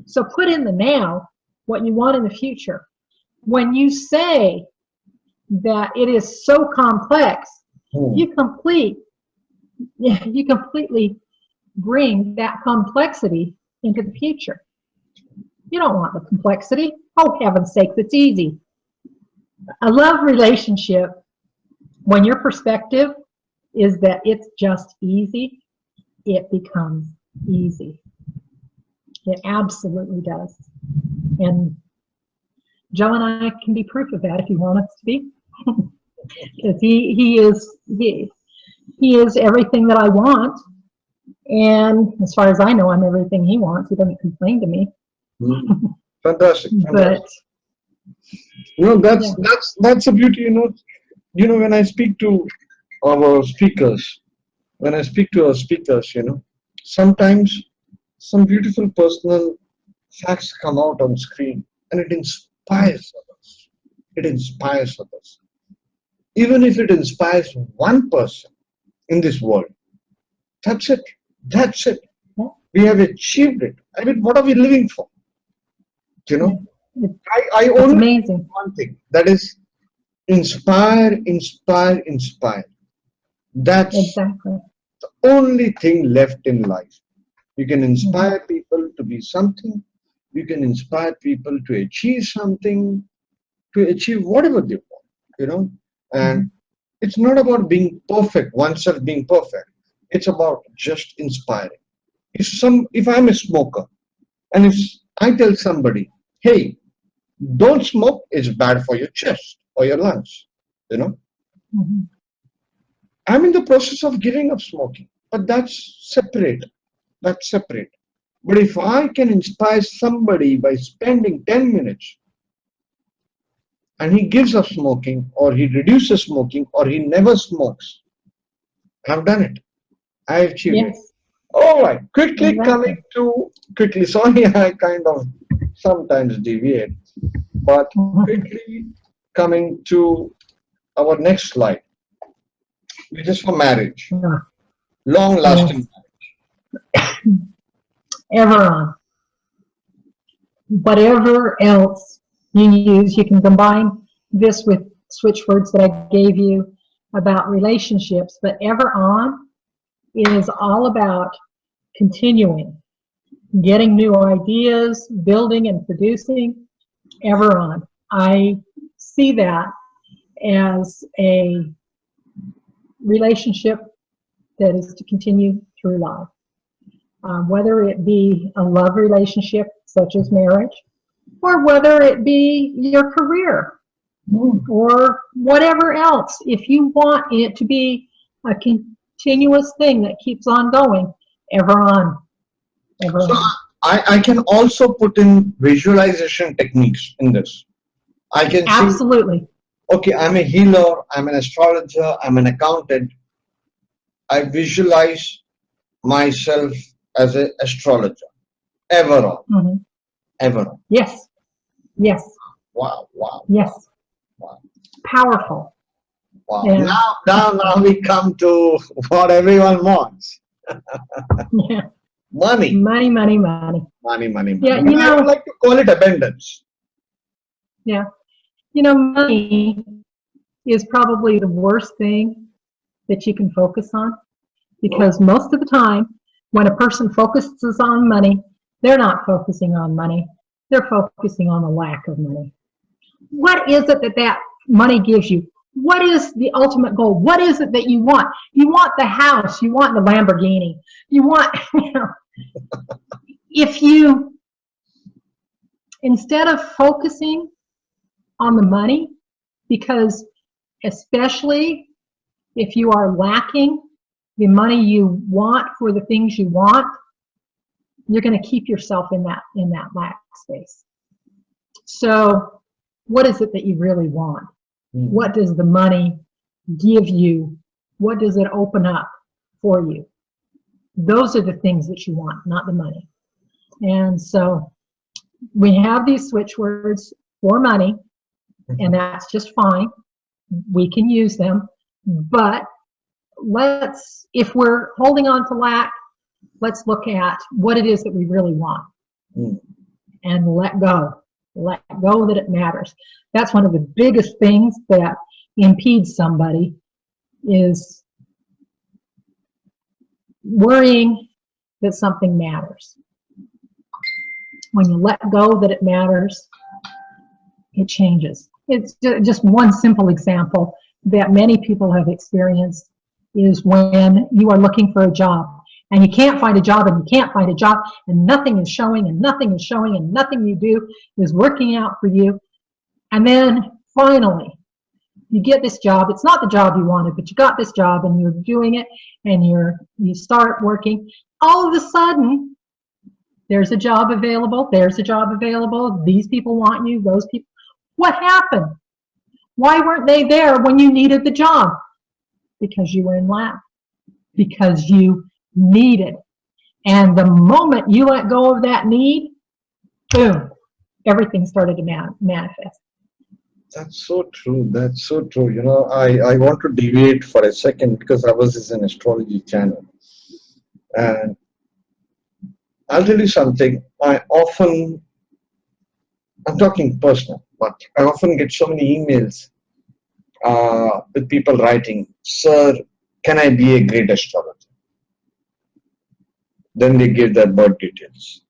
Speaker 2: So put in the now what you want in the future. When you say that it is so complex, you completely bring that complexity into the future. You don't want the complexity. Oh, heaven's sake, it's easy. A love relationship, when your perspective is that it's just easy, it becomes easy. It absolutely does. And Joe and I can be proof of that if you want us to be. Because he is everything that I want. And as far as I know, I'm everything he wants. He doesn't complain to me.
Speaker 1: Fantastic.
Speaker 2: But
Speaker 1: that's a beauty. When I speak to our speakers, sometimes some beautiful personal facts come out on screen, and it inspires others. Even if it inspires one person in this world, that's it. We have achieved it. I mean, what are we living for? I only
Speaker 2: amazing.
Speaker 1: One thing, that is inspire. That's
Speaker 2: Exactly.
Speaker 1: the only thing left in life. You can
Speaker 2: Mhm.
Speaker 1: inspire people to be something. You can inspire people to achieve something, to achieve whatever they want, you know. And
Speaker 2: Mhm.
Speaker 1: it's not about being perfect, oneself being perfect. It's about just inspiring. If I'm a smoker, and if I tell somebody, hey, don't smoke, it's bad for your chest or your lungs, you know,
Speaker 2: Mhm.
Speaker 1: I'm in the process of giving up smoking, but that's separate. That's separate. But if I can inspire somebody by spending 10 minutes and he gives up smoking, or he reduces smoking, or he never smokes, I've done it. I've achieved it.
Speaker 2: Yes,
Speaker 1: All right, quickly coming
Speaker 2: exactly.
Speaker 1: to, quickly, sorry, I kind of sometimes deviate, but
Speaker 2: Mhm.
Speaker 1: quickly coming to our next slide, which is for marriage,
Speaker 2: Yeah.
Speaker 1: long lasting.
Speaker 2: Yes, ever on. Whatever else you use, you can combine this with switch words that I gave you about relationships, but ever on is all about continuing, getting new ideas, building and producing, ever on. I see that as a relationship that is to continue through life. Whether it be a love relationship, such as marriage, or whether it be your career
Speaker 1: Hmm.
Speaker 2: or whatever else. If you want it to be a continuous thing that keeps on going, ever on, ever
Speaker 1: So
Speaker 2: on.
Speaker 1: I can also put in visualization techniques in this. I can see,
Speaker 2: Absolutely.
Speaker 1: okay, I'm a healer, I'm an astrologer, I'm an accountant. I visualize myself as an astrologer. Ever on,
Speaker 2: Mhm.
Speaker 1: ever on.
Speaker 2: Yes, yes,
Speaker 1: Wow, wow, wow,
Speaker 2: yes.
Speaker 1: wow,
Speaker 2: Powerful.
Speaker 1: wow.
Speaker 2: And
Speaker 1: Now we come to what everyone wants.
Speaker 2: yeah,
Speaker 1: Money,
Speaker 2: money, money, money.
Speaker 1: money, money,
Speaker 2: Yeah,
Speaker 1: money. But I don't like to call it abundance.
Speaker 2: yeah, money is probably the worst thing that you can focus on,
Speaker 1: Oh,
Speaker 2: because most of the time when a person focuses on money, they're not focusing on money, they're focusing on the lack of money. What is it that that money gives you? What is the ultimate goal? What is it that you want? You want the house, you want the Lamborghini, you want, if you, instead of focusing on the money, because especially if you are lacking the money you want for the things you want, you're going to keep yourself in that lack space. So what is it that you really want?
Speaker 1: hmm.
Speaker 2: What does the money give you? What does it open up for you? Those are the things that you want, not the money. And so we have these switch words for money, and that's just fine. We can use them. But if we're holding on to lack, let's look at what it is that we really want
Speaker 1: Hmm.
Speaker 2: and let go. Let go that it matters. That's one of the biggest things that impedes somebody, is worrying that something matters. When you let go that it matters, it changes. It's just one simple example that many people have experienced is when you are looking for a job and you can't find a job and you can't find a job and nothing is showing and nothing is showing and nothing you do is working out for you. And then finally, you get this job. It's not the job you wanted, but you got this job and you're doing it and you start working. All of a sudden, there's a job available. There's a job available. These people want you. Those people. What happened? Why weren't they there when you needed the job? Because you were in lack. Because you needed. And the moment you let go of that need, boom, everything started to manifest.
Speaker 1: That's so true. That's so true. I want to deviate for a second because ours is an astrology channel. And I'll tell you something. I'm talking personal, but I often get so many emails with people writing, Sir, can I be a great astrologer? Then they give their birth details.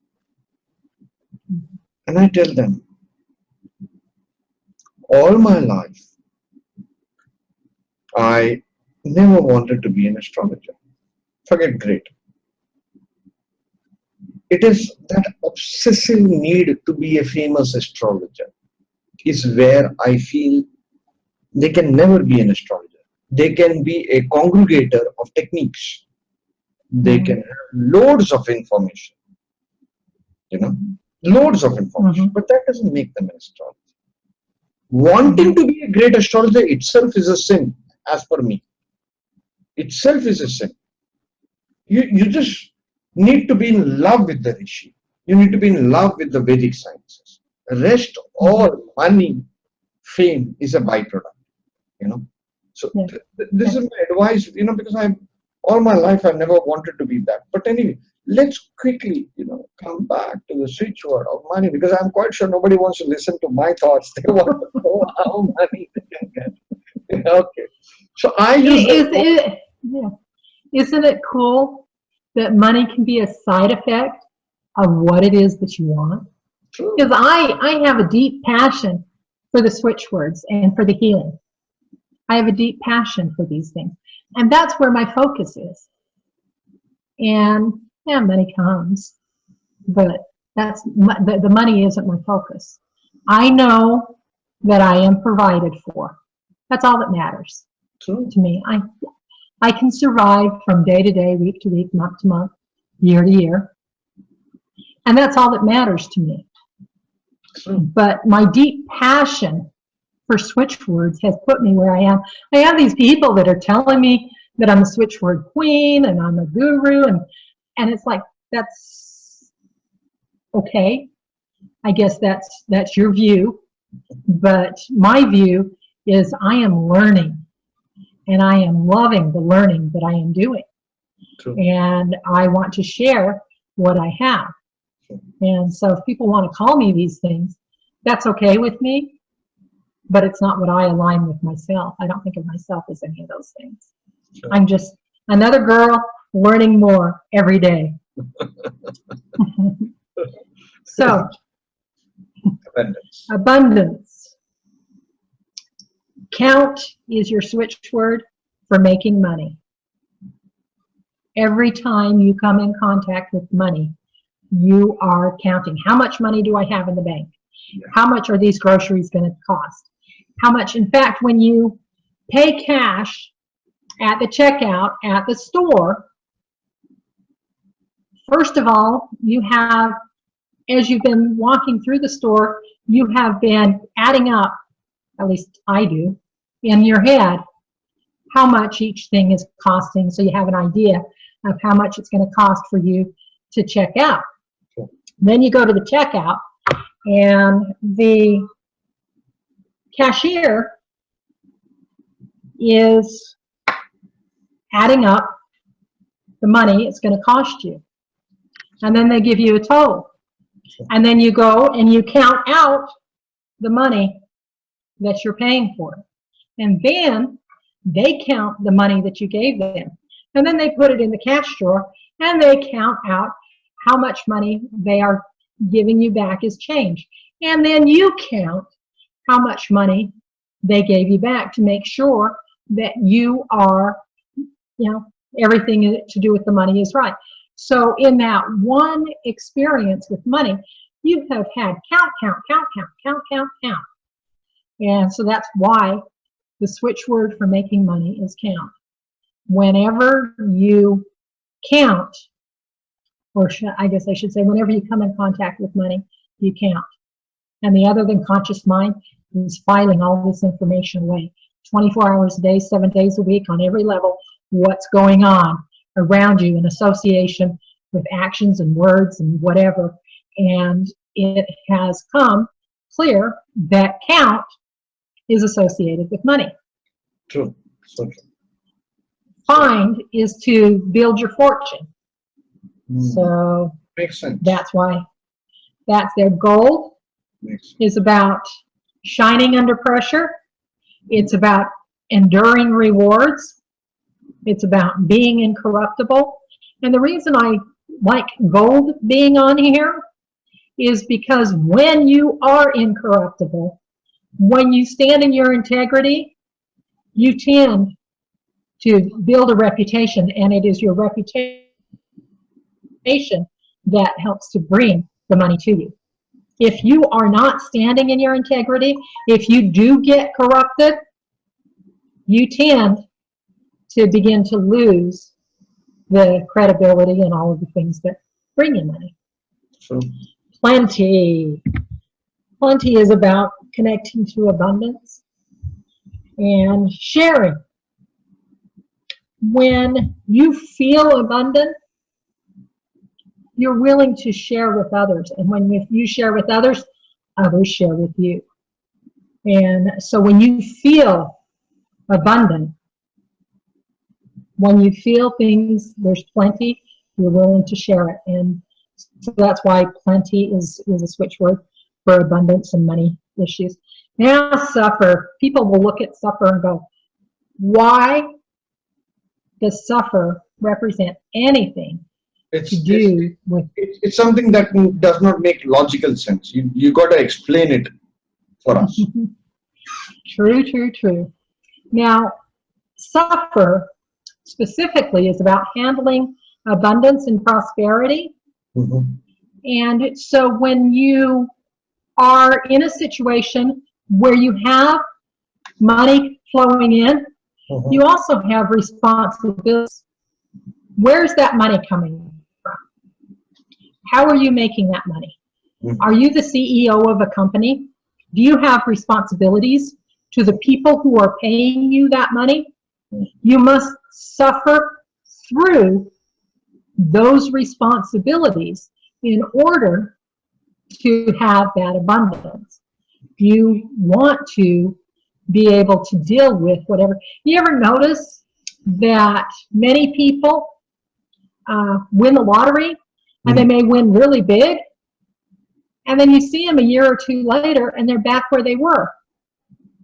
Speaker 1: And I tell them, all my life, I never wanted to be an astrologer. Forget great. It is that obsessive need to be a famous astrologer is where I feel they can never be an astrologer. They can be a congregator of techniques. They can have loads of information, loads of information, but that doesn't make them an astrologer. Wanting to be a great astrologer itself is a sin, as per me. Itself is a sin. You just need to be in love with the Rishi. You need to be in love with the Vedic sciences. Rest, all money, fame is a byproduct. So this is my advice. Because all my life I've never wanted to be that. But anyway, let's quickly come back to the switch word of money, because I'm quite sure nobody wants to listen to my thoughts. They want to know how money they can get. Okay. So I use.
Speaker 2: Isn't it cool that money can be a side effect of what it is that you want?
Speaker 1: True.
Speaker 2: Because I have a deep passion for the switch words and for the healing. I have a deep passion for these things. And that's where my focus is. And yeah, money comes, but the money isn't my focus. I know that I am provided for. That's all that matters to me. I can survive from day to day, week to week, month to month, year to year. And that's all that matters to me. But my deep passion for switch words has put me where I am. I have these people that are telling me that I'm a switch word queen and I'm a guru, and it's like, that's okay. I guess that's your view, but my view is I am learning, and I am loving the learning that I am doing. And I want to share what I have. And so if people want to call me these things, that's okay with me. But it's not what I align with myself. I don't think of myself as any of those things. Sure. I'm just another girl learning more every day. So, abundance. Count is your switch word for making money. Every time you come in contact with money, you are counting. How much money do I have in the bank? How much are these groceries going to cost? How much, in fact, when you pay cash at the checkout at the store, first of all, you have, as you've been walking through the store, you have been adding up, at least I do, in your head, how much each thing is costing, so you have an idea of how much it's going to cost for you to check out. Then you go to the checkout, and the cashier is adding up the money it's going to cost you. And then they give you a total. And then you go and you count out the money that you're paying for. And then they count the money that you gave them. And then they put it in the cash drawer, and they count out how much money they are giving you back as change. And then you count how much money they gave you back to make sure that you are, everything to do with the money is right. So in that one experience with money, you have had count. And so that's why the switch word for making money is count. Whenever you count, or I guess I should say, whenever you come in contact with money, you count. And the other than conscious mind is filing all this information away. 24 hours a day, 7 days a week, on every level, what's going on around you in association with actions and words and whatever. And it has come clear that count is associated with money.
Speaker 1: True. So true.
Speaker 2: Find is to build your fortune. So
Speaker 1: makes sense.
Speaker 2: That's why that's their goal. Is about shining under pressure. It's about enduring rewards. It's about being incorruptible. And the reason I like gold being on here is because when you are incorruptible, when you stand in your integrity, you tend to build a reputation, and it is your reputation that helps to bring the money to you. If you are not standing in your integrity, if you do get corrupted, you tend to begin to lose the credibility and all of the things that bring you money.
Speaker 1: So,
Speaker 2: Plenty. Plenty is about connecting to abundance and sharing. When you feel abundant, you're willing to share with others. And when you share with others, others share with you. And so when you feel abundant, when you feel things, there's plenty, you're willing to share it. And so that's why plenty is a switch word for abundance and money issues. Now, suffer. People will look at suffer and go, why does suffer represent anything to do with?
Speaker 1: It's something that does not make logical sense. You got to explain it for us.
Speaker 2: True, true, true. Now, suffer specifically is about handling abundance and prosperity.
Speaker 1: Mm-hmm.
Speaker 2: And so when you are in a situation where you have money flowing in,
Speaker 1: Mm-hmm.
Speaker 2: you also have responsibilities. Where's that money coming from? How are you making that money?
Speaker 1: Mm-hmm.
Speaker 2: Are you the CEO of a company? Do you have responsibilities to the people who are paying you that money? You must suffer through those responsibilities in order to have that abundance. You want to be able to deal with whatever. You ever notice that many people win the lottery and they may win really big, and then you see them a year or two later and they're back where they were?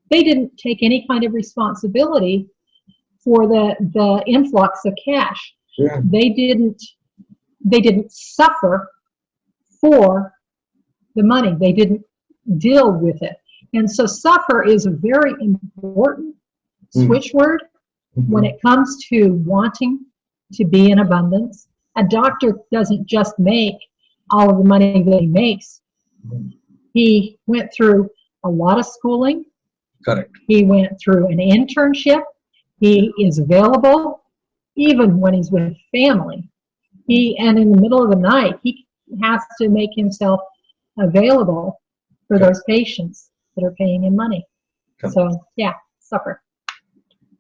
Speaker 2: They didn't take any kind of responsibility for the influx of cash.
Speaker 1: Yeah.
Speaker 2: They didn't suffer for the money. They didn't deal with it. And so suffer is a very important switch word when it comes to wanting to be in abundance. A doctor doesn't just make all of the money that he makes. He went through a lot of schooling.
Speaker 1: Correct.
Speaker 2: He went through an internship. He is available even when he's with family. And in the middle of the night, he has to make himself available for those patients that are paying him money.
Speaker 1: Correct.
Speaker 2: So, yeah, suffer.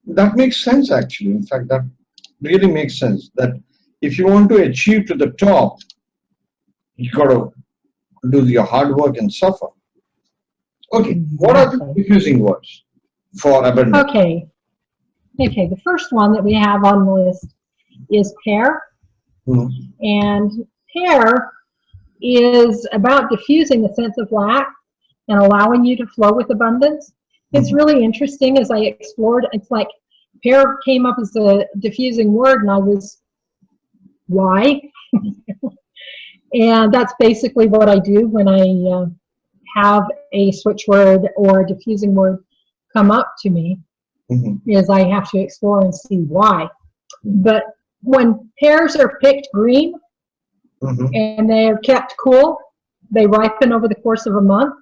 Speaker 1: That makes sense, actually. In fact, that really makes sense. That if you want to achieve to the top, you got to do your hard work and suffer. Okay, what are the confusing words for abundance?
Speaker 2: Okay, the first one that we have on the list is pair. And pair is about diffusing the sense of lack and allowing you to flow with abundance. It's really interesting as I explored. It's like pair came up as a diffusing word, and I was, why? And that's basically what I do when I have a switch word or a diffusing word come up to me, is I have to explore and see why. But when pears are picked green and they're kept cool, they ripen over the course of a month.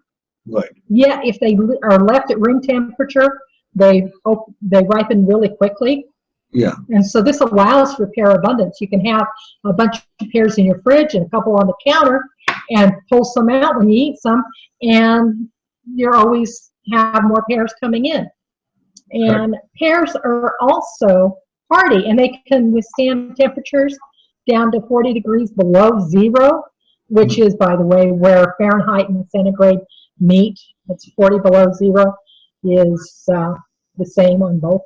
Speaker 1: Right.
Speaker 2: Yet if they are left at room temperature, they ripen really quickly.
Speaker 1: Yeah.
Speaker 2: And so this allows for pear abundance. You can have a bunch of pears in your fridge and a couple on the counter and pull some out when you eat some, and you always have more pears coming in. And pears are also hardy, and they can withstand temperatures down to 40 degrees below zero, which is, by the way, where Fahrenheit and centigrade meet. It's 40 below zero is the same on both.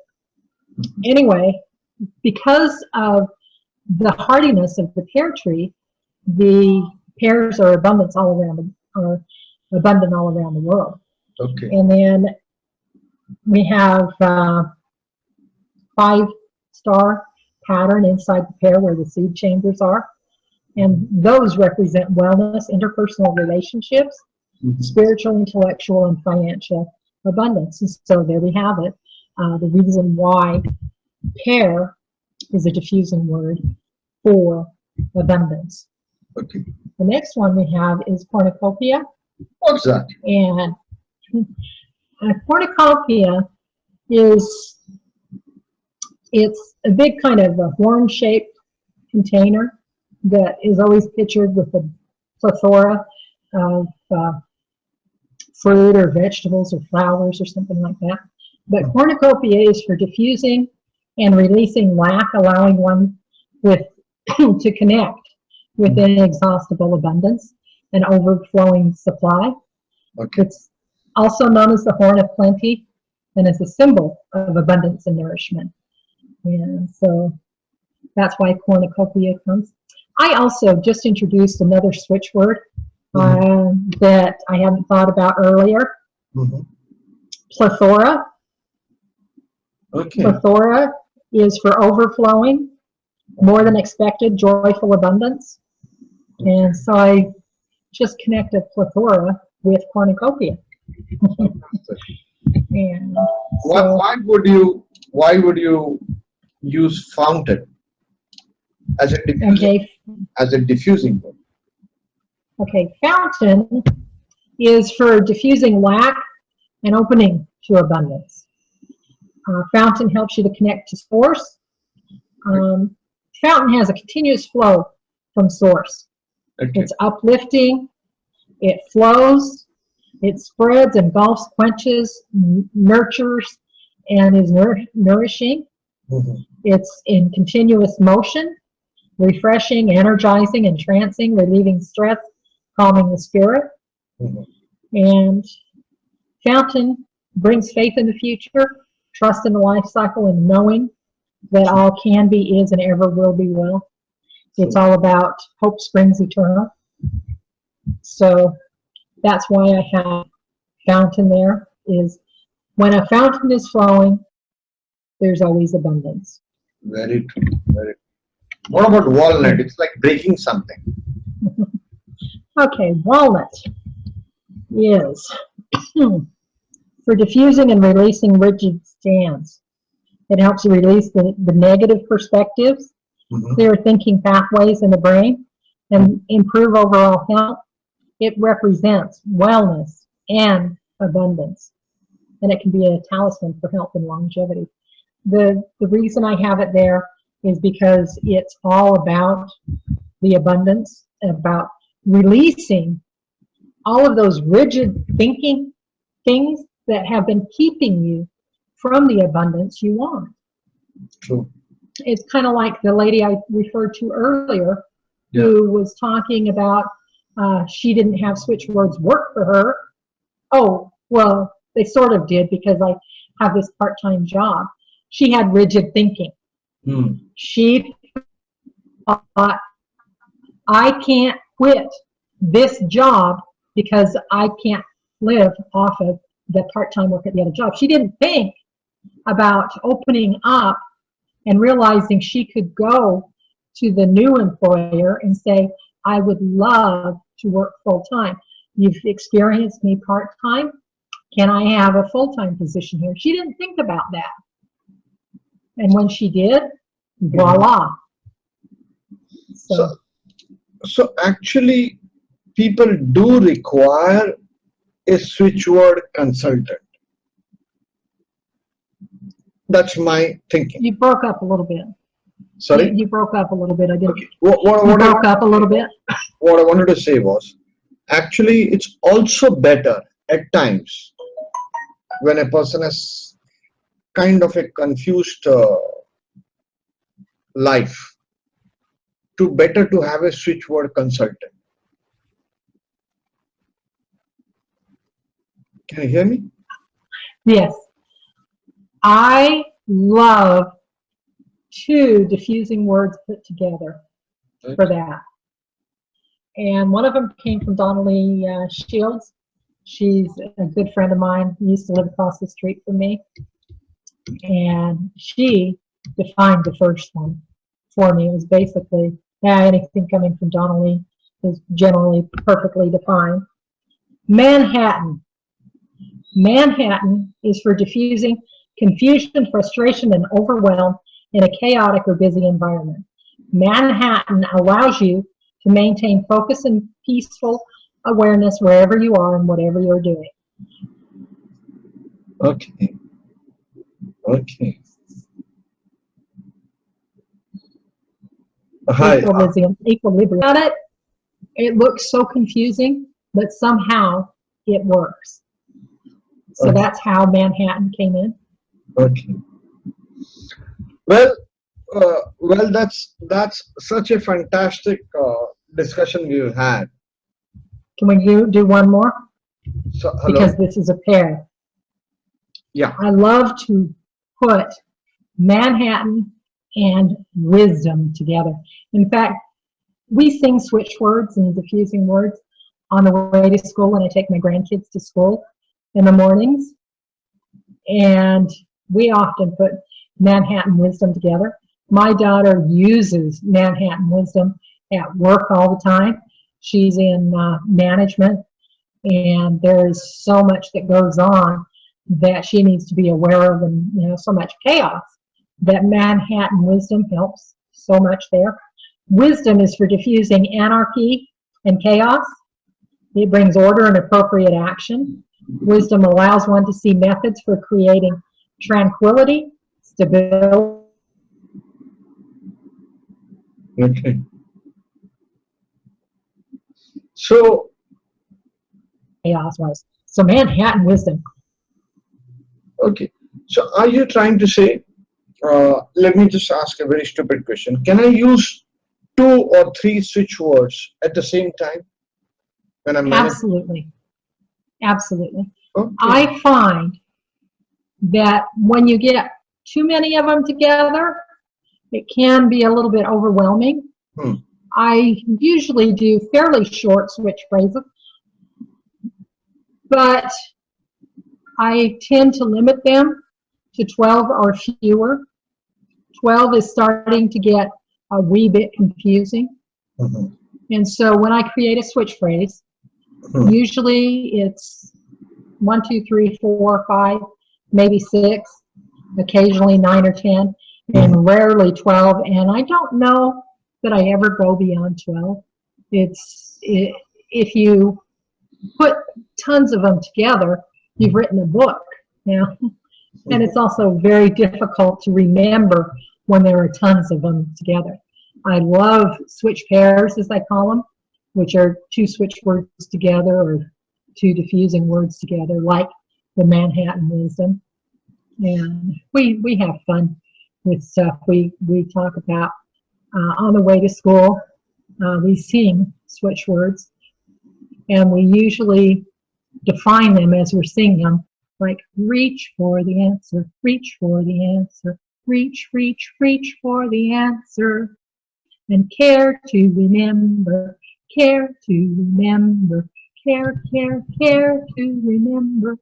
Speaker 2: Anyway, because of the hardiness of the pear tree, the pears are abundant all around the world.
Speaker 1: Okay.
Speaker 2: And then we have 5-star pattern inside the pear where the seed chambers are. And those represent wellness, interpersonal relationships, spiritual, intellectual, and financial abundance. And so there we have it. The reason why pear is a diffusing word for abundance.
Speaker 1: Okay.
Speaker 2: The next one we have is cornucopia.
Speaker 1: What's that?
Speaker 2: And cornucopia is, it's a big kind of a horn-shaped container that is always pictured with a plethora of fruit or vegetables or flowers or something like that. But cornucopia is for diffusing and releasing lack, allowing one with to connect with inexhaustible abundance and overflowing supply.
Speaker 1: Okay.
Speaker 2: It's also known as the horn of plenty and is a symbol of abundance and nourishment. And so that's why cornucopia comes. I also just introduced another switch word that I hadn't thought about earlier. Plethora.
Speaker 1: Okay.
Speaker 2: Plethora is for overflowing, more than expected, joyful abundance. And so I just connected plethora with cornucopia. And so,
Speaker 1: why would you use fountain as a diffusing word?
Speaker 2: Okay, fountain is for diffusing lack and opening to abundance. Fountain helps you to connect to source. Fountain has a continuous flow from source.
Speaker 1: Okay.
Speaker 2: It's uplifting, it flows, it spreads, engulfs, quenches, nurtures, and is nourishing. It's in continuous motion, refreshing, energizing, entrancing, relieving stress, calming the spirit. And fountain brings faith in the future, trust in the life cycle, and knowing that all can be, is, and ever will be well. It's all about hope springs eternal. So that's why I have fountain there, is when a fountain is flowing, there's always abundance.
Speaker 1: Very true. Very true. What about walnut? It's like breaking something.
Speaker 2: Okay, walnut is for diffusing and releasing rigid stands. It helps you release the negative perspectives, clear thinking pathways in the brain, and improve overall health. It represents wellness and abundance, and it can be a talisman for health and longevity. The reason I have it there is because it's all about the abundance, about releasing all of those rigid thinking things that have been keeping you from the abundance you want.
Speaker 1: True.
Speaker 2: It's kind of like the lady I referred to earlier, who was talking about she didn't have Switchwords work for her. Oh, well, they sort of did, because I have this part-time job. She had rigid thinking. She thought, I can't quit this job because I can't live off of the part-time work at the other job. She didn't think about opening up and realizing she could go to the new employer and say, I would love to work full-time. You've experienced me part-time. Can I have a full-time position here? She didn't think about that. And when she did, voila.
Speaker 1: So actually, people do require a switchword consultant. That's my thinking.
Speaker 2: You broke up a little bit.
Speaker 1: Sorry?
Speaker 2: You broke up a little bit. I didn't.
Speaker 1: Okay. What
Speaker 2: You broke up a little bit.
Speaker 1: What I wanted to say was, actually, it's also better at times when a person has kind of a confused life, better to have a switchword consultant. Can you hear me?
Speaker 2: Yes. I love 2 diffusing words put together for that. And one of them came from Donnelly Shields. She's a good friend of mine, used to live across the street from me. And she defined the first one for me. It was basically Anything coming from Donnelly is generally perfectly defined. Manhattan. Manhattan is for diffusing confusion, frustration, and overwhelm in a chaotic or busy environment. Manhattan allows you to maintain focus and peaceful awareness wherever you are and whatever you're doing.
Speaker 1: Okay. Okay. Hi.
Speaker 2: Equilibrium. Got it? It looks so confusing, but somehow it works. So
Speaker 1: Okay.
Speaker 2: that's how Manhattan came in.
Speaker 1: Okay. Well, well, that's such a fantastic discussion we've had.
Speaker 2: Can we do one more?
Speaker 1: So, hello.
Speaker 2: Because this is a pair.
Speaker 1: Yeah.
Speaker 2: I love to put Manhattan and wisdom together. In fact, we sing switchwords and diffusing words on the way to school when I take my grandkids to school in the mornings. And we often put Manhattan wisdom together. My daughter uses Manhattan wisdom at work all the time. She's in management, and there's so much that goes on that she needs to be aware of, and so much chaos that Manhattan wisdom helps so much there. Wisdom is for diffusing anarchy and chaos. It brings order and appropriate action. Wisdom allows one to see methods for creating tranquility, stability.
Speaker 1: Okay. So,
Speaker 2: Chaos was. So Manhattan wisdom.
Speaker 1: okay. So, are you trying to say, let me just ask a very stupid question. Can I use 2 or 3 switch words at the same time when I'm managing?
Speaker 2: Absolutely. Absolutely.
Speaker 1: Okay.
Speaker 2: I find that when you get too many of them together, it can be a little bit overwhelming. I usually do fairly short switch phrases, but I tend to limit them to 12 or fewer. 12 is starting to get a wee bit confusing. And so when I create a switch phrase, usually it's 1, 2, 3, 4, 5, maybe 6, occasionally 9 or 10, and rarely 12. And I don't know that I ever go beyond 12. If you put tons of them together, you've written a book now. And it's also very difficult to remember when there are tons of them together. I love switch pairs, as I call them, which are 2 switch words together or 2 diffusing words together, like the Manhattan wisdom. And we have fun with stuff we talk about. On the way to school, we sing switch words, and we usually define them as we're singing them, like reach for the answer, reach for the answer, reach, reach, reach for the answer, and care to remember, care to remember, care, care, care to remember.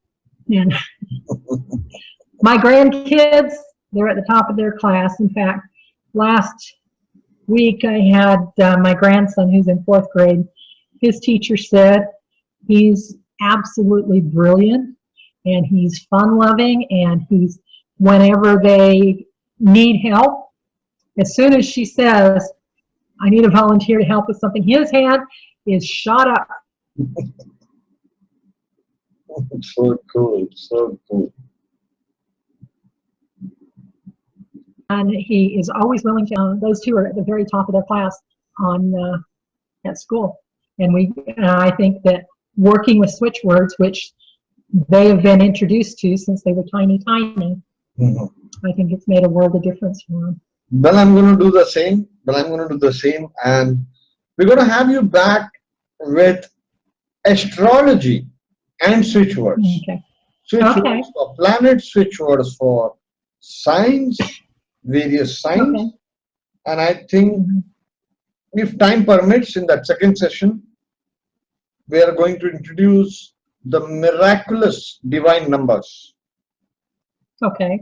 Speaker 2: And my grandkids, they're at the top of their class. In fact, last week I had my grandson who's in 4th grade. His teacher said he's absolutely brilliant, and he's fun-loving, and he's, whenever they need help, as soon as she says, I need a volunteer to help with something, his hand is shot up.
Speaker 1: So cool, so cool.
Speaker 2: And he is always willing to, those 2 are at the very top of their class at school. And I think that working with switch words, which they have been introduced to since they were tiny, I think it's made a world of difference for them.
Speaker 1: Well, I'm going to do the same. And we're going to have you back with astrology and switch words.
Speaker 2: Okay.
Speaker 1: Switch words for planets, switch words for signs, various signs.
Speaker 2: Okay.
Speaker 1: And I think if time permits, in that second session, we are going to introduce the miraculous divine numbers.
Speaker 2: Okay.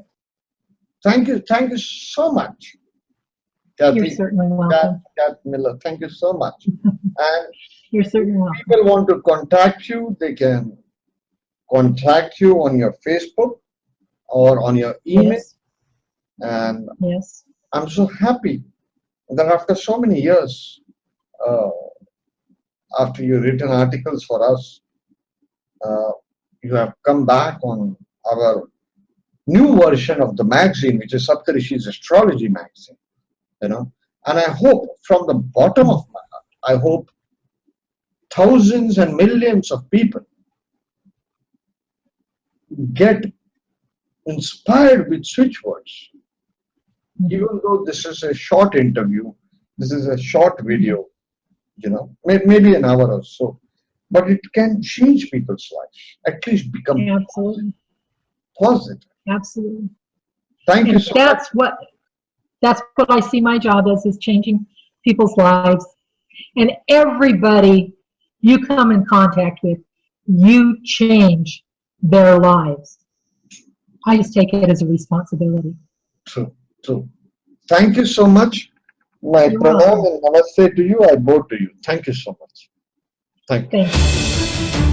Speaker 1: Thank you so much,
Speaker 2: You're
Speaker 1: Kathy,
Speaker 2: certainly welcome.
Speaker 1: Kat Miller, thank you so much. And
Speaker 2: You're certainly welcome.
Speaker 1: people want to contact you, they can contact you on your Facebook or on your email.
Speaker 2: Yes,
Speaker 1: And
Speaker 2: yes.
Speaker 1: I'm so happy that after so many years, uh, after you've written articles for us, uh, you have come back on our new version of the magazine, which is Saptarishis Astrology magazine. And I hope from the bottom of my heart, I hope thousands and millions of people get inspired with switchwords. Even though this is a short interview, this is a short video, maybe an hour or so, but it can change people's lives, at least become
Speaker 2: Absolutely.
Speaker 1: positive.
Speaker 2: Absolutely.
Speaker 1: Thank you
Speaker 2: And
Speaker 1: so much.
Speaker 2: that's what I see my job as, is changing people's lives. And everybody you come in contact with, you change their lives. I just take it as a responsibility.
Speaker 1: True, true. Thank you so much. My
Speaker 2: You're
Speaker 1: pranam
Speaker 2: welcome.
Speaker 1: and namaste to you. I bow to you. Thank you so much. Thank you.
Speaker 2: Thank you.